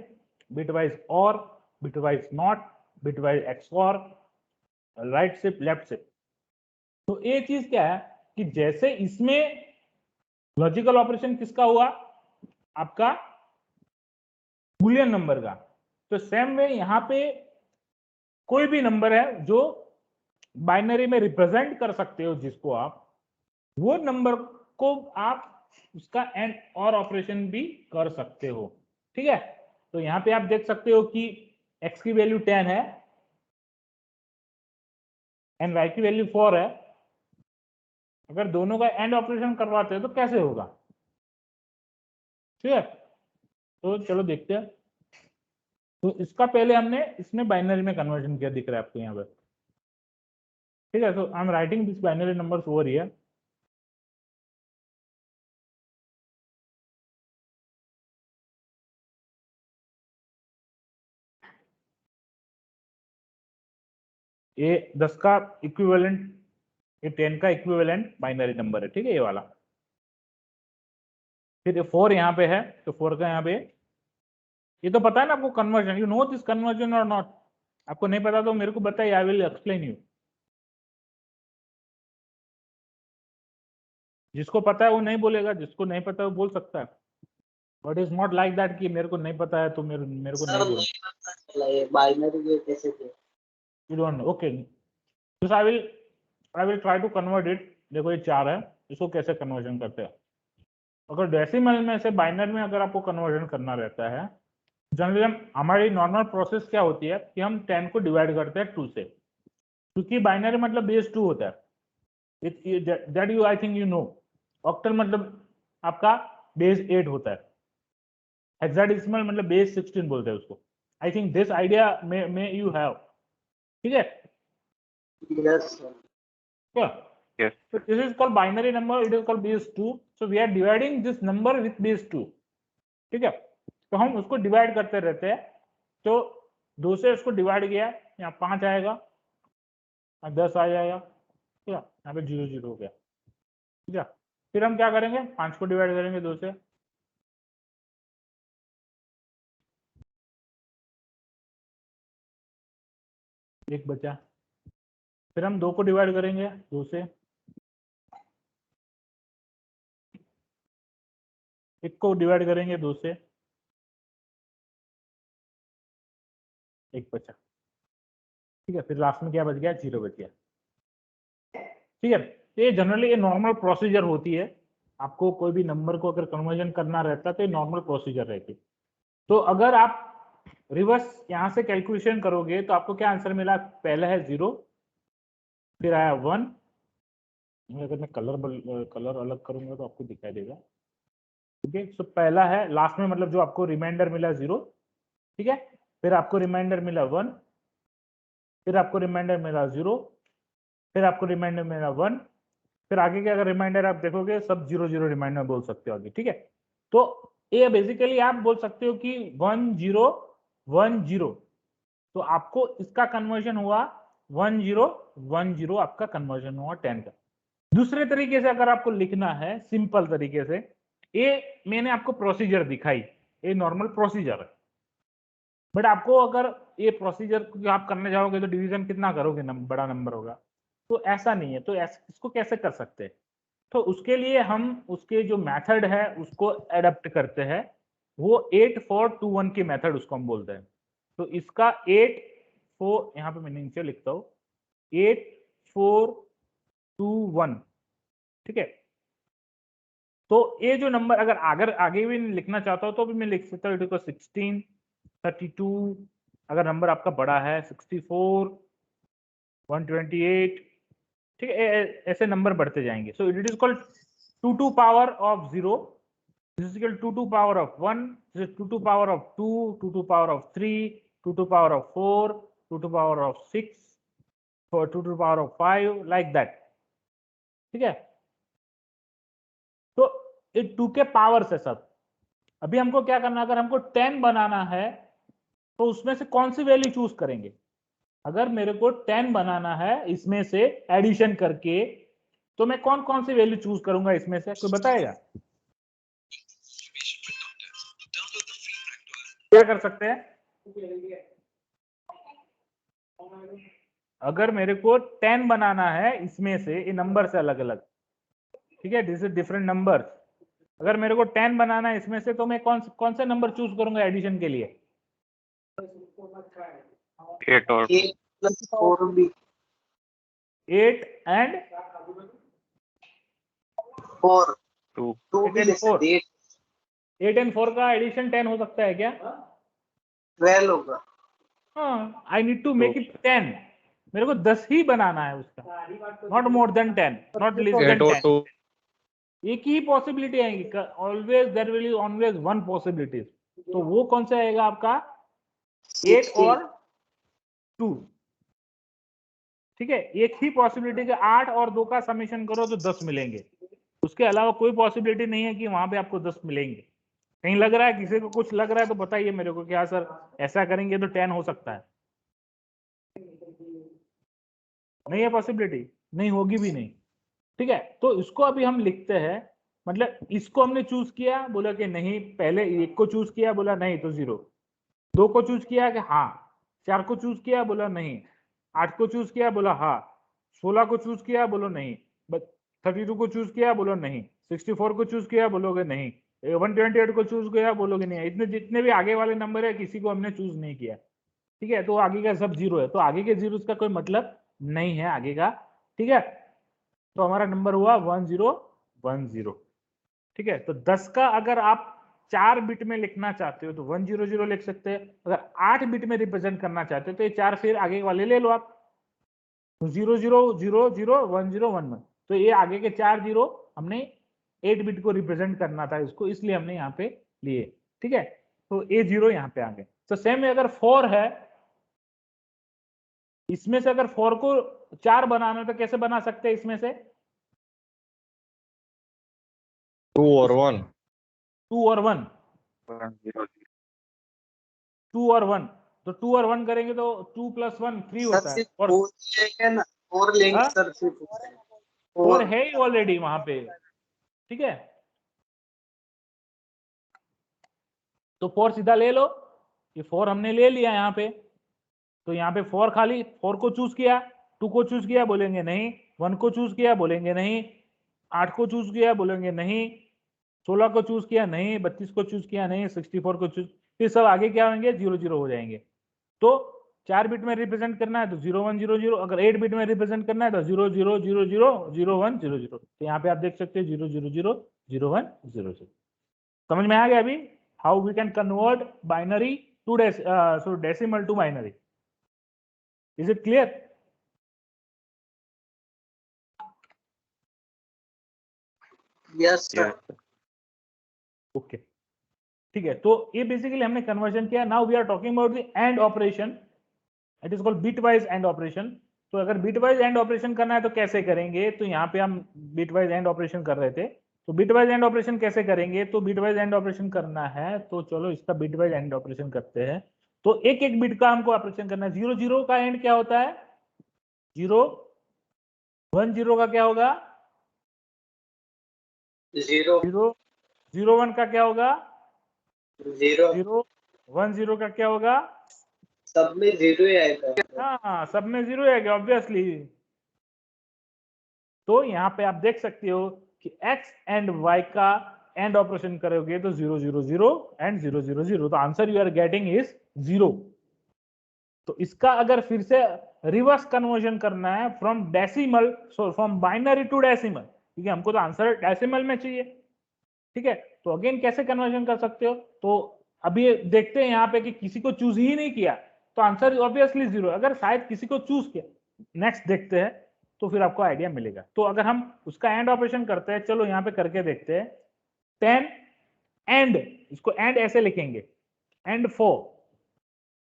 बिटवाइज और, bitwise not, bitwise XOR, right shift left shift. तो ये चीज क्या है कि जैसे इसमें लॉजिकल ऑपरेशन किसका हुआ, आपका बुलियन नंबर का, तो सेम वे यहाँ पे कोई भी नंबर है जो बाइनरी में रिप्रेजेंट कर सकते हो जिसको आप, वो नंबर को आप उसका एंड और ऑपरेशन भी कर सकते हो। ठीक है, तो यहाँ पे आप देख सकते हो कि x की वैल्यू 10 है, एंड y की वैल्यू 4 है, अगर दोनों का एंड ऑपरेशन करवाते हैं तो कैसे होगा? ठीक है, तो चलो देखते हैं। तो इसका पहले हमने इसमें बाइनरी में कन्वर्जन किया, दिख रहा है आपको यहाँ पे। ठीक है, so I'm writing this binary numbers over here. ये 10 का इक्विवेलेंट, ये 10 का इक्विवेलेंट बाइनरी नंबर है, ठीक है, ये वाला। फिर 4 यहाँ पे है, तो 4 का यहाँ पे, ये तो पता है ना आपको conversion, you know this conversion और नॉट? आपको नहीं पता तो मेरे को बताइए, आई विल एक्सप्लेन यू। जिसको पता है वो नहीं बोलेगा, जिसको नहीं पता है वो बोल सकता है, but is not like that कि मेरे को नहीं पता है तो मेरे को सर नहीं बोल। नहीं पता चला ये बाइनरी ये कैसे थे। You don't know, okay. I will try to convert it. देखो ये 4 है, इसको कैसे कन्वर्जन करते हैं। अगर डेसिमल में से बाइनरी में अगर आपको कन्वर्जन करना रहता है, जनरली हमारी नॉर्मल प्रोसेस क्या होती है कि हम 10 को डिवाइड करते हैं 2 से, क्योंकि बाइनरी मतलब बेस 2 होता है। That you I think you know. Octal मतलब आपका बेस 8 होता है। हेक्साडेसिमल मतलब बेस 16 बोलते हैं उसको। आई थिंक दिस आइडिया में यू हैव, ठीक है? Yes sir. Yeah. Yes. So this is called binary number. It is called base 2. So we are dividing this number with base 2. ठीक है, तो हम उसको डिवाइड करते रहते हैं। तो 2 से उसको डिवाइड किया, यहाँ 5 आएगा, 10 आ जाएगा, ठीक है, यहाँ पे 0 0 हो गया। ठीक है, फिर हम क्या करेंगे, 5 को डिवाइड करेंगे 2 से, एक बचा। फिर हम 2 को डिवाइड करेंगे 2 से, 1 को डिवाइड करेंगे 2 से, एक बचा। ठीक है, फिर लास्ट में क्या बच गया, 0 बच गया। ठीक है, ये जनरली ये नॉर्मल प्रोसीजर होती है। आपको कोई भी नंबर को अगर कन्वर्जन करना रहता है तो ये नॉर्मल प्रोसीजर रहती है। तो अगर आप रिवर्स यहाँ से कैलकुलेशन करोगे तो आपको क्या आंसर मिला, पहला है 0, फिर आया 1। अगर मैं कलर अलग करूंगा तो आपको दिखाई देगा। ठीक है, तो पहला है लास्ट में, मतलब जो आपको रिमाइंडर मिला 0, ठीक है, फिर आपको रिमाइंडर मिला 1, फिर आपको रिमाइंडर मिला 0, फिर आपको रिमाइंडर मिला 1, फिर आगे के अगर रिमाइंडर आप देखोगे सब 0 0 रिमाइंडर बोल सकते हो आगे। ठीक है, तो ये बेसिकली आप बोल सकते हो कि 1 0 1 0, तो आपको इसका कन्वर्जन हुआ 1 0 1 0, आपका कन्वर्जन हुआ 10 का। दूसरे तरीके से अगर आपको लिखना है सिंपल तरीके से, ये मैंने आपको प्रोसीजर दिखाई, ये नॉर्मल प्रोसीजर है, बट आपको अगर ये प्रोसीजर आप करने जाओगे तो डिवीजन कितना करोगे, बड़ा नंबर होगा, तो ऐसा नहीं है। तो इसको कैसे कर सकते हैं, तो उसके लिए हम उसके जो मेथड है उसको एडप्ट करते हैं, वो 8 4 2 1 की मेथड उसको हम बोलते हैं। तो इसका 8 4, यहाँ पे मैं नीचे लिखता हूँ 8 4 2 1, ठीक है। तो ये जो नंबर अगर आगे भी लिखना चाहता हूँ तो भी मैं लिख सकता हूँ, 16 32, अगर नंबर आपका बड़ा है 64 128, ठीक है, ऐसे नंबर बढ़ते जाएंगे। So it is called 2 to power of 0, this is equal to 2 to power of 1, this is 2 to power of 2, 2 to power of 3, 2 to power of 4, 2 to power of 6, 2 to power of 5, like that। ठीक है, तो ये 2 के powers है सब। अभी हमको क्या करना है, अगर हमको 10 बनाना है तो उसमें से कौन सी वैल्यू चूज करेंगे। अगर मेरे को 10 बनाना है इसमें से एडिशन करके, तो मैं कौन कौन सी वैल्यू चूज करूंगा इसमें से, कोई बताएगा? क्या कर सकते हैं, अगर मेरे को 10 बनाना है इसमें से, ये नंबर से अलग अलग, ठीक है, दिस इज डिफरेंट नंबर। अगर मेरे को 10 बनाना है इसमें से, तो मैं कौन से नंबर चूज करूंगा एडिशन के लिए? 8 और 4 भी 8 एंड 4 2 2 भी ले सकते हैं। 8 एंड 4 का एडिशन 10 हो सकता है क्या? 12 होगा। हाँ, I need to make it 10, मेरे को 10 ही बनाना है उसका, not more than 10, not less 8 than or 10। 2. एक ही पॉसिबिलिटी आएगी, always there will be always one possibility. तो वो कौन सा आएगा आपका 8 और 2, ठीक है। एक ही पॉसिबिलिटी का 8 और 2 का समेशन करो तो 10 मिलेंगे, उसके अलावा कोई पॉसिबिलिटी नहीं है कि वहां पे आपको 10 मिलेंगे। कहीं लग रहा है, किसी को कुछ लग रहा है तो बताइए मेरे को, क्या सर ऐसा करेंगे तो 10 हो सकता है? नहीं है पॉसिबिलिटी, नहीं होगी भी नहीं, ठीक है। तो इसको अभी हम लिखते हैं, मतलब इसको हमने चूज किया, बोला कि नहीं, पहले एक को चूज किया, बोला नहीं तो 0, 2 को चूज किया कि हाँ, 4 को चूज किया, बोला नहीं, 8 को चूज किया, बोला हाँ, 16 को चूज किया, बोलो नहीं, 32 को चूज किया, बोलो नहीं, 64 को चूज किया, बोलोगे नहीं, 128 को चूज किया, बोलोगे नहीं। इतने जितने भी आगे वाले नंबर है किसी को हमने चूज नहीं किया, ठीक है। तो आगे का सब 0 है, तो आगे के 0 का कोई मतलब नहीं है आगे का, ठीक है। तो हमारा नंबर हुआ 1010, ठीक है। तो 10 का अगर आप 4 बिट में लिखना चाहते हो तो 100 लिख सकते हैं, अगर 8 बिट में रिप्रेजेंट करना चाहते हो तो ये 4 फिर आगे वाले ले लो आप, तो 00001011। तो ये आगे के 4 0 हमने 8 बिट को रिप्रेजेंट करना था इसको, इसलिए हमने यहाँ पे लिए, ठीक है। तो A0 यहाँ पे आ गए। तो सेम में अगर 4 है, इसमें से अगर 4 को 4 बनाना है तो कैसे बना सकते हैं इसमें से? 2 or 1. 2 और 1, 2 और 1, तो 2 और 1 करेंगे तो 2 + 1 3 होता है, और और लेंगे हाँ? सर, 4 है ही ऑलरेडी वहां पे, ठीक है। तो 4 सीधा ले लो, ये 4 हमने ले लिया यहाँ पे, तो यहाँ पे 4 खाली, 4 को चूज किया, 2 को चूज किया, बोलेंगे नहीं, 1 को चूज किया, बोलेंगे नहीं, 8 को चूज किया, बोलेंगे नहीं, 16 को चूज किया नहीं, 32 को चूज किया नहीं, 64 को चूज, फिर सब आगे क्या होंगे, 0 0 हो जाएंगे। तो 4 बिट में रिप्रेजेंट करना है तो 0 1 0 0, अगर 8 बिट में रिप्रेजेंट करना है तो 0 0 0 0 0 1 0 0। तो यहाँ पे आप देख सकते हैं 0 0 0 0 1 0 0। समझ में आ गया अभी how we can convert binary to decimal to binary? Is it clear? Yes sir. Okay, ठीक है। तो ये बेसिकली हमने कन्वर्जन किया। Now we are talking about the and operation, it is called bitwise and operation. तो अगर bit wise and operation करना है तो कैसे करेंगे? तो यहाँ पे हम बिट वाइज एंड ऑपरेशन कर रहे थे, तो बिट वाइज एंड ऑपरेशन कैसे करेंगे? तो बिट वाइज एंड ऑपरेशन करना है तो चलो इसका बिट वाइज एंड ऑपरेशन करते हैं। तो एक एक बिट का हमको ऑपरेशन करना है। 0 0 का एंड क्या होता है? 0 1 0 का क्या होगा? 0 0 0 1 का क्या होगा? 0 0 1 0 का क्या होगा? सब में 0 ही आएगा। हाँ, सब में 0 है ऑब्वियसली। तो यहाँ पे आप देख सकते हो कि x एंड y का एंड ऑपरेशन करोगे तो 0 0 0 एंड 0 0 0, तो answer you are getting is 0। तो इसका अगर फिर से रिवर्स कन्वर्जन करना है from decimal, from binary to decimal, ठीक है, हमको तो आंसर डेसिमल में चाहिए, ठीक है। तो अगेन कैसे कन्वर्जन कर सकते हो? तो अभी देखते हैं यहाँ पे कि किसी को चूज ही नहीं किया तो आंसर ऑब्वियसली 0। अगर शायद किसी को चूज किया, नेक्स्ट देखते हैं तो फिर आपको आइडिया मिलेगा। तो अगर हम उसका एंड ऑपरेशन करते हैं, चलो यहाँ पे करके देखते हैं। 10 एंड, इसको एंड ऐसे लिखेंगे, एंड 4,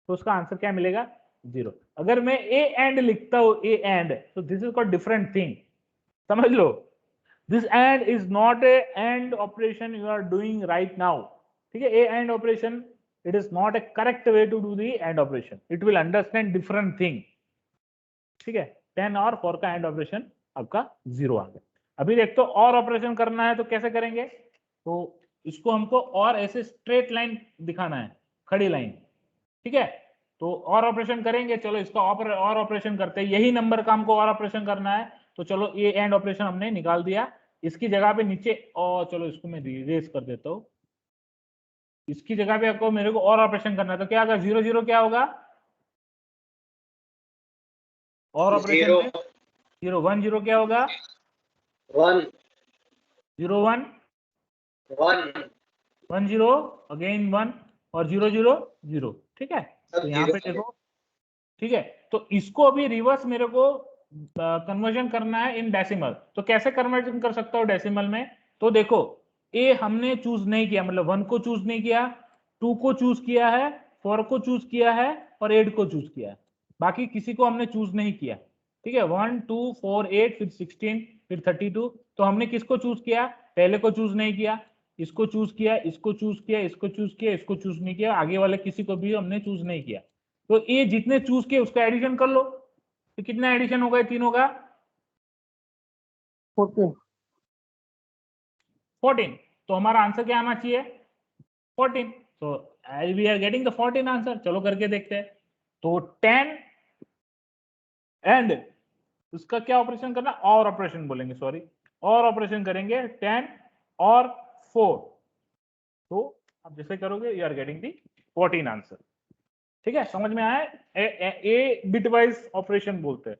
तो उसका आंसर क्या मिलेगा? 0। अगर मैं ए एंड लिखता हूं, ए एंड, तो this is called different thing, समझ लो। This and is not a and operation you are doing right now, ठीक है। A and operation, it is not a correct way to do the and operation, it will understand different thing, ठीक है। 10 और 4 का and operation आपका 0 आ गया। अभी देखो और ऑपरेशन करना है तो कैसे करेंगे? तो इसको हमको और ऐसे स्ट्रेट लाइन दिखाना है, खड़ी लाइन, ठीक है। तो और ऑपरेशन करेंगे, चलो इसका और ऑपरेशन करते हैं। यही नंबर का हमको और ऑपरेशन करना है, तो चलो ये एंड ऑपरेशन हमने निकाल दिया। इसकी जगह पे नीचे, और चलो इसको मैं इरेज कर देता हूँ। इसकी जगह पे आपको मेरे को और ऑपरेशन करना है तो क्या होगा? 0 0 क्या होगा और ऑपरेशन में? 0 1 0 क्या होगा? 1 0 1 1 1 0 अगेन 1 और 0 0 0, ठीक है। तो यहाँ पे देखो ठीक है, तो इसको अभी रिवर्स मेरे को कन्वर्जन करना है इन डेसिमल। तो कैसे कन्वर्जन कर सकता हूँ डेसिमल में? तो देखो, ए हमने चूज नहीं किया, मतलब 1 को चूज नहीं किया, 2 को चूज किया है, 4 को चूज किया है और 8 को चूज किया है, बाकी किसी को हमने चूज नहीं किया। ठीक है, 1 2 4 8 फिर 16 फिर 32। तो हमने किसको चूज किया? पहले को चूज नहीं किया, इसको चूज किया, इसको चूज किया, इसको चूज किया, इसको चूज नहीं किया, आगे वाले किसी को भी हमने चूज नहीं किया। तो ये जितने चूज किए उसका एडिशन कर लो, तो कितना एडिशन होगा तीनों का? 14। 14। तो हमारा आंसर क्या आना चाहिए? 14। तो we are getting the 14 answer. चलो करके देखते हैं। तो 10 एंड उसका क्या ऑपरेशन करना? और ऑपरेशन बोलेंगे, सॉरी, और ऑपरेशन करेंगे 10 और 4। तो आप जैसे करोगे you are getting the 14 answer. ठीक है, समझ में आया? ए बिटवाइज ऑपरेशन बोलते हैं।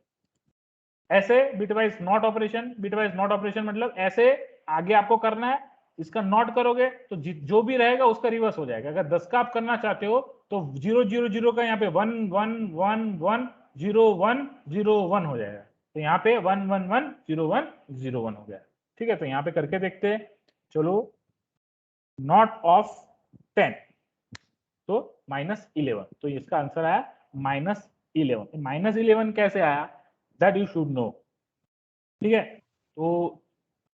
ऐसे bitwise not operation, bitwise not operation मतलब ऐसे आगे आपको करना है, इसका नॉट करोगे तो जो भी रहेगा उसका रिवर्स हो जाएगा। अगर 10 का आप करना चाहते हो तो 0 0 0 का यहाँ पे 1 1 1 1 0 1 0 1 हो जाएगा। तो यहाँ पे 1 1 1 0 1 0 1 हो गया। ठीक है, तो यहाँ पे करके देखते हैं। चलो, नॉट ऑफ 10 तो -11, तो इसका आंसर आया -11। -11 कैसे आया दैट यू शुड नो। ठीक है, तो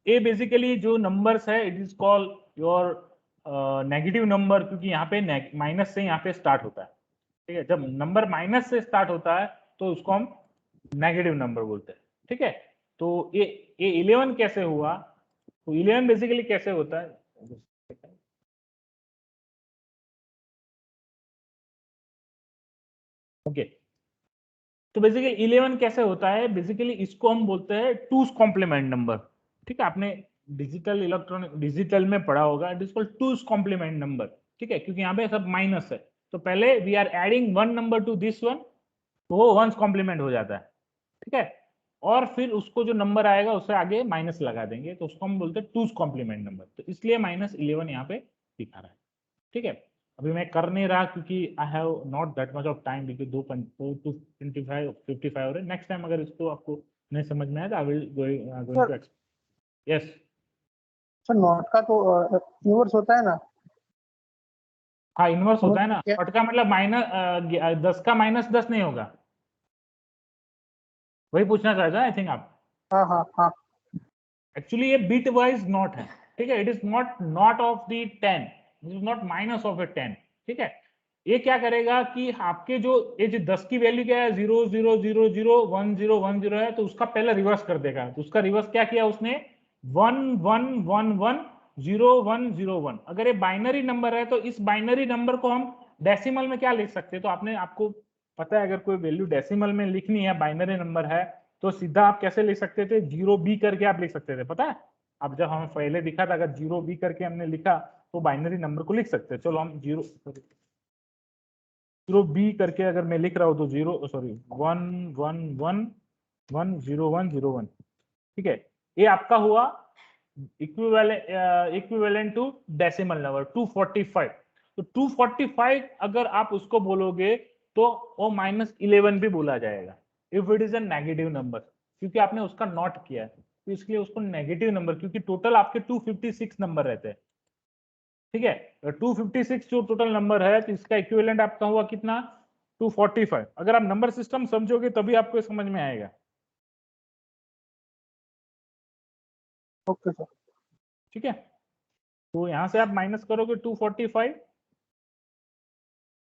ये बेसिकली जो नंबर्स है it is called your negative number, क्योंकि यहाँ पे माइनस से यहाँ पे स्टार्ट होता है। ठीक है, जब नंबर माइनस से स्टार्ट होता है तो उसको हम नेगेटिव नंबर बोलते हैं। ठीक है, तो ये 11 कैसे हुआ? तो 11 बेसिकली कैसे होता है? ओके, तो बेसिकली 11 कैसे होता है? बेसिकली इसको हम बोलते हैं टूज कॉम्प्लीमेंट नंबर। ठीक है, आपने डिजिटल में पढ़ा होगा, it is called two's complement number. ठीक है, क्योंकि यहाँ पे सब माइनस है, तो पहले we are adding one number to this one, तो वो वंस कॉम्प्लीमेंट हो जाता है। ठीक है, और फिर उसको जो नंबर आएगा उससे आगे माइनस लगा देंगे, तो उसको हम बोलते हैं टूज कॉम्प्लीमेंट नंबर। तो इसलिए -11 यहाँ पे दिखा रहा है। ठीक है, अभी मैं कर नहीं रहा क्योंकि I have not that much of time, क्योंकि 2:25 55 हो रहे। नेक्स्ट टाइम अगर इसको आपको नहीं समझ में आया तो I will going to explain. Yes sir, not का तो इनवर्स होता है ना? हाँ, इनवर्स होता है ना। क्या? नॉट का मतलब -10 का -10 नहीं होगा, वही पूछना चाहते हैं आई थिंक आप। हाँ हाँ हाँ। एक्चुअली ये बिट वाइज नॉट है। ठीक है, it is not of the 10, it is not minus of a 10। ठीक है, ये क्या करेगा कि आपके जो ये जो 10 की वैल्यू क्या है, 0 0 0 0 1 0 1 0 है, तो उसका पहले रिवर्स कर देगा। तो उसका रिवर्स क्या किया उसने? 1 1 1 1 0 1 0 1। अगर ये बाइनरी नंबर है तो इस बाइनरी नंबर को हम डेसिमल में क्या लिख सकते हैं? तो आपको पता है, अगर कोई वैल्यू डेसिमल में लिखनी है, बाइनरी नंबर है, तो सीधा आप कैसे लिख सकते थे? 0b करके आप लिख सकते थे, पता है? अब जब हमें पहले दिखा था, अगर 0b करके हमने लिखा तो बाइनरी नंबर को लिख सकते हैं। चलो हम 0b करके अगर मैं लिख रहा हूँ तो 1 1 1 1 0 1 0 1। ठीक है, ये आपका हुआ इक्विवेलेंट टू डेसिमल नंबर 245। तो 245 अगर आप उसको बोलोगे तो वो -11 भी बोला जाएगा if it is a negative number, क्योंकि आपने उसका नॉट किया है, तो इसलिए उसको नेगेटिव नंबर, क्योंकि टोटल आपके 256 नंबर रहते हैं। ठीक है, 256 जो टोटल नंबर है, तो इसका इक्विवेलेंट आपका हुआ कितना? 245। अगर आप नंबर सिस्टम समझोगे तभी आपको समझ में आएगा। Okay sir. ठीक है, तो यहां से आप माइनस करोगे 245,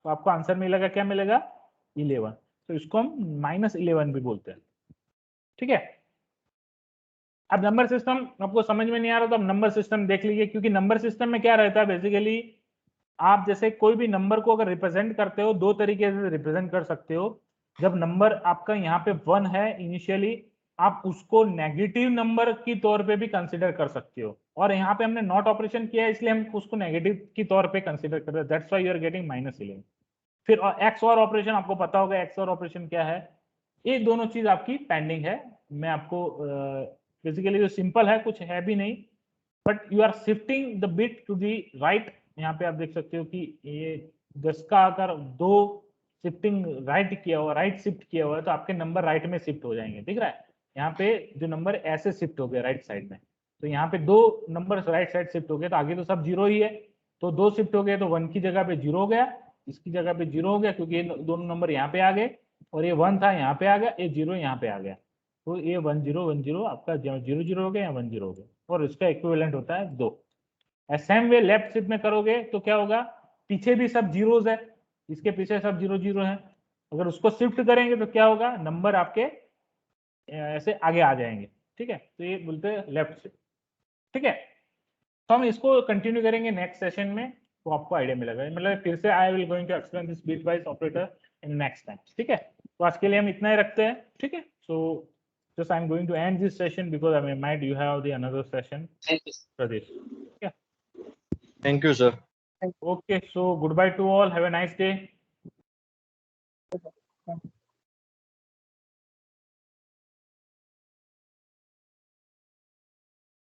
तो आपको आंसर मिलेगा, क्या मिलेगा? 11। तो इसको हम -11 भी बोलते हैं। ठीक है, अब नंबर सिस्टम आपको समझ में नहीं आ रहा तो अब नंबर सिस्टम देख लीजिए, क्योंकि नंबर सिस्टम में क्या रहता है बेसिकली, आप जैसे कोई भी नंबर को अगर रिप्रेजेंट करते हो, दो तरीके से रिप्रेजेंट कर सकते हो। जब नंबर आपका यहाँ पे 1 है इनिशियली, आप उसको नेगेटिव नंबर की तौर पे भी कंसिडर कर सकते हो, और यहाँ पे हमने नॉट ऑपरेशन किया है इसलिए हम उसको नेगेटिव की तौर पे कंसिडर कर रहे हैं, that's why you are getting -11। फिर एक्स और ऑपरेशन, आपको पता होगा एक्स और ऑपरेशन क्या है। ये दोनों चीज आपकी पेंडिंग है। मैं आपको बेसिकली जो सिंपल है, कुछ है भी नहीं, but you are shifting the bit to the right. यहाँ पे आप देख सकते हो कि ये 10 का अगर 2 शिफ्टिंग राइट किया हुआ, राइट शिफ्ट किया हुआ है, तो आपके नंबर राइट में शिफ्ट हो जाएंगे। दिख रहा है यहाँ पे जो नंबर ऐसे शिफ्ट हो गया राइट साइड में, तो यहाँ पे 2 नंबर राइट साइड शिफ्ट हो गए, तो आगे तो सब 0 ही है, तो 2 शिफ्ट हो गए, तो 1 की जगह पे 0 हो गया, इसकी जगह पे 0 हो गया, क्योंकि ये दोनों नंबर यहाँ पे आ गए, और ये 1 था यहाँ पे आ गया, ये 0 यहाँ पे आ गया, तो ये 1 0 1 0 आपका 0 0 हो गया या 1 0 हो गया, और इसका इक्विवेलेंट होता है 2। सेम वे लेफ्ट शिफ्ट में करोगे तो क्या होगा, पीछे भी सब जीरोस है, इसके पीछे सब 0 0 है, अगर उसको शिफ्ट करेंगे तो क्या होगा, नंबर आपके ऐसे आगे आ जाएंगे। ठीक है, तो ये बोलते हैं लेफ्ट शिफ्ट। ठीक है, तो हम इसको कंटिन्यू करेंगे नेक्स्ट सेशन में, तो आपको आइडिया मिलेगा, मतलब फिर से I will going to explain this bitwise operator in next time. ठीक है, तो आज के लिए हम इतना ही रखते हैं। ठीक है, सो just I'm going to end this session because I mean might you have the another session, Thank you. Pradesh. Yeah. Thank you, sir. Okay, so goodbye to all, have a nice day.